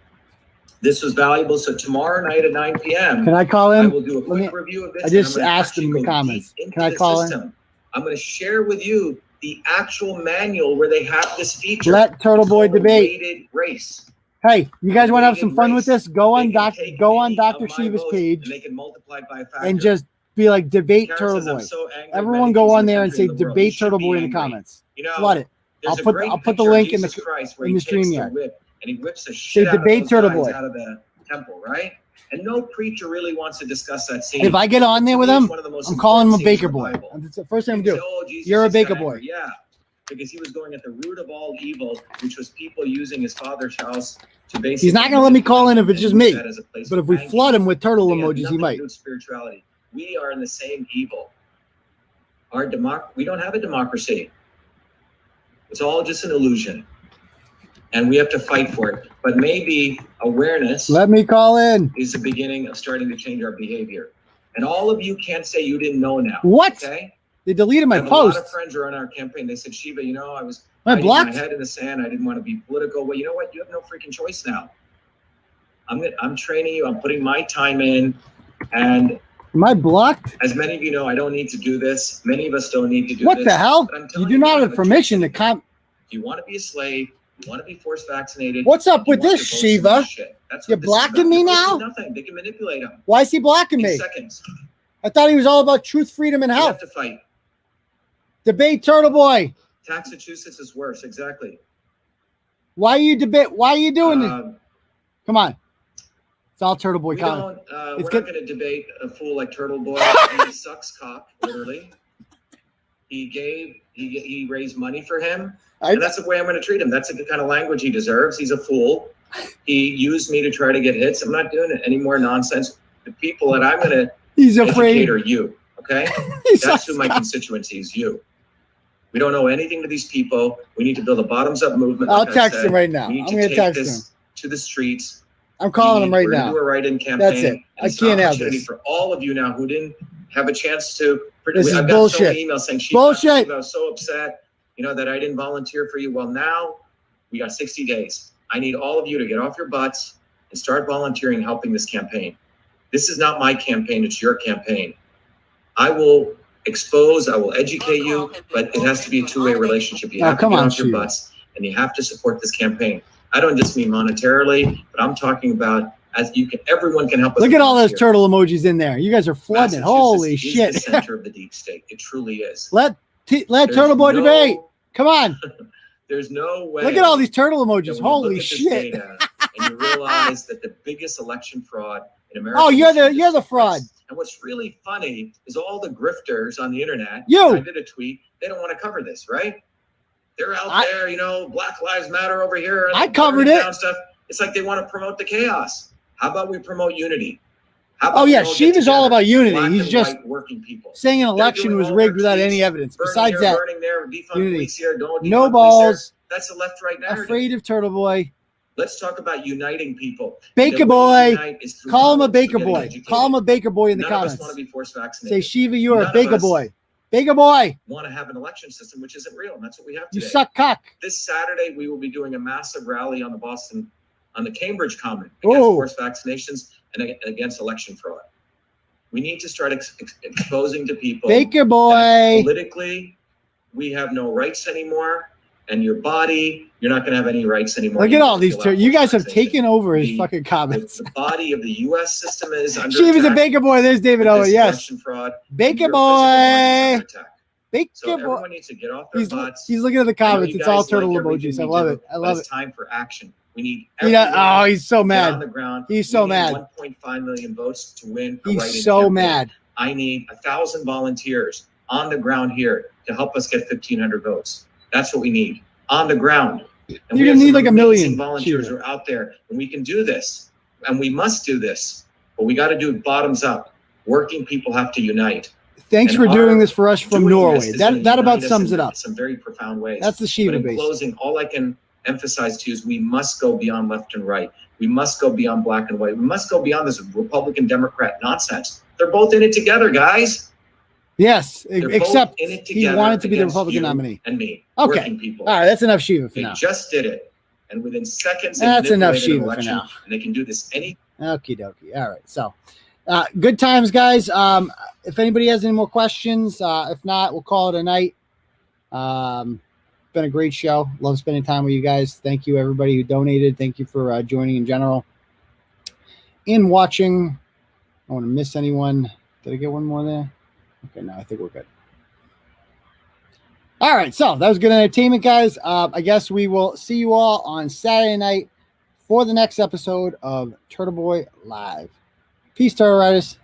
This was valuable. So tomorrow night at 9 p.m. Can I call I in? will do a quick review of this. I just and I'm gonna asked him in actually the go comments. deep Can I into the call in? system. I'm going to share with you the actual manual where they have this feature. Let Turtle Boy It's called a debate. weighted race. Hey, you guys want to have some fun with Race. this? Go on They can take any Dr. of my Shiva's votes page and they can multiply it by a factor. and just be like debate Karen Turtle says, "I'm Boy. so angry at Everyone many go things on in the there and country say and the world. debate You should Turtle be Boy in the angry." comments. You know, Flood it. there's I'll a put great the picture of link in the Jesus Christ where in he the takes StreamYard. whip and he whips the shit out of debate those Turtle guys Boy. out of the temple, right? And no preacher really wants to discuss that scene. If I get on there To with me, it's him, one of the most I'm calling him a important scenes baker in the boy. Bible. That's the first thing I'm People gonna say, do. "Oh, Jesus You're a just baker got boy. angry." Yeah, because he was going at the root of all evil, which was people using his father's house to basically. He's not gonna let me call in if it's just me. use that as a place But of if we banking. flood him with turtle They have emojis, he nothing to might. do with spirituality. We are in the same evil. We don't have a democracy. It's all just an illusion. And we have to fight for it. But maybe awareness Let me call in. is the beginning of starting to change our behavior. And all of you can't say you didn't know now. What? Okay? They deleted I my have a lot of post. friends who are on our campaign. They said, Shiva, I was Am I hiding my blocked? head in the sand. I didn't want to be political. Well, you know what? You have no freaking choice now. I'm training you. I'm putting my time in. And Am I blocked? as many of you know, I don't need to do this. Many of us don't need to do What this. the hell? But I'm You telling do not don't have a permission to choice come. anymore. If you want to be a slave, you want to be forced vaccinated. What's up you with want this, your votes in Shiva? this shit. That's You're what this is blocking about. me Your votes now? mean Nothing. They can manipulate them. Why is he blocking In me? seconds. I thought he was all about truth, freedom, and You health. have to fight. Debate Turtle Boy. Massachusetts is worse. Exactly. Why are you doing it? Come on. It's all Turtle Boy We comment. don't. It's We're good. not going to debate a fool like Turtle Boy. He sucks cock, literally. He raised money for him, and that's the way I'm going to treat him. That's the kind of language he deserves. He's a fool. He used me to try to get hits. I'm not doing it any more nonsense. The people that I'm going to He's educate afraid. are you. Okay, He that's sucks who my cock. constituency is. You. We don't know anything to these people. We need to build a bottoms-up movement. I'll like I text said. him right now. We need I'm to going to take text this him. to the streets. I'm calling him right We're gonna now. do a write-in campaign. That's it. And I it's an can't have opportunity this. for all of you now who didn't have a chance to. This is I've got so bullshit. many emails saying, Shiva, Bullshit. I was so upset, that I didn't volunteer for you. Well, now we got 60 days. I need all of you to get off your butts and start volunteering, helping this campaign. This is not my campaign. It's your campaign. I will expose, I will educate you, but it has to be a two-way relationship. You have to get off your butts and you have to support this campaign. I don't just mean monetarily, but I'm talking about everyone can help us. Look at all those turtle emojis in there. You guys are flooding it. Holy Massachusetts shit. is the center of the deep state. It truly is. Let There's Turtle Boy no- debate. Come on. There's no way. Look at all these turtle that emojis. when you Holy look at this shit. data and you realize that the biggest election fraud in America. Oh, you're the fraud. And what's really funny is all the grifters on the internet. You. I did a tweet. They don't want to cover this, right? They're out there, Black Lives Matter over here. And I covered burning it. down Stuff. It's like they want to promote the chaos. How about we promote unity? How Oh, about yeah. we all get Shiva's all together, about unity. black He's and just white working people. saying an They're election doing was all rigged their without tweets, any evidence. burning Besides here, that, burning there, defund unity. police here, don't No defund police there. balls. That's the left-right narrative. Afraid of Turtle Boy. Let's talk about uniting people. Baker The way boy. we unite is through Call him a knowledge, baker through getting boy. educated. Call him a baker boy in the None of us comments. want to be forced Say, vaccinated. Shiva, you are None a of baker us boy. Baker boy. Want to have an election system which isn't real, and that's what we have You today. suck cock. This Saturday, we will be doing a massive rally on the Cambridge Common against Oh. forced vaccinations and against election fraud. We need to start exposing to people Baker that boy. politically we have no rights anymore, and your body, you're not going to have any rights anymore. Look at all these. You guys have vaccination. taken over his The- fucking comments. The body of the U.S. system is under Shiva's a attack. baker boy. There's David With Owen. this Yes. election fraud, and Baker your physical body is boy. under attack. Baker So boy. everyone needs to get off their butts. He's looking at the I know comments. you It's all guys turtle like everything emojis. I we love do, it. I but love it's it. time for action. We need Oh, he's so on the mad. ground. He's so We need mad. 1.5 million votes to win a write-in He's so campaign. mad. I need 1,000 volunteers on the ground here to help us get 1,500 votes. That's what we need on the ground. And You're we gonna have need some like a amazing million, volunteers Shiva. who are out there, and we can do this, and we must do this. But we got to do it bottoms up. Working people have to unite. Thanks And for doing our this for us from doing Norway. this is gonna That about unite us sums in it up. some very profound ways. That's the But Shiva in base. closing, all I can emphasize to you is we must go beyond left and right. We must go beyond black and white. We must go beyond this Republican Democrat nonsense. They're both in it together, guys. Yes, They're except both in it he together wanted to be the against Republican you nominee. and me. Okay. Working people. All right, that's enough Shiva for They now. just did it. And within seconds, they That's enough manipulated an Shiva for election, now. and they can do this any. Okie dokie. All right. So, good times, guys. If anybody has any more questions, if not, we'll call it a night. Been a great show. Love spending time with you guys. Thank you, everybody who donated. Thank you for joining in general. In watching, I don't want to miss anyone. Did I get one more there? Okay, no, I think we're good. All right, so that was good entertainment, guys. I guess we will see you all on Saturday night for the next episode of Turtle Boy Live. Peace, Turtle Riders.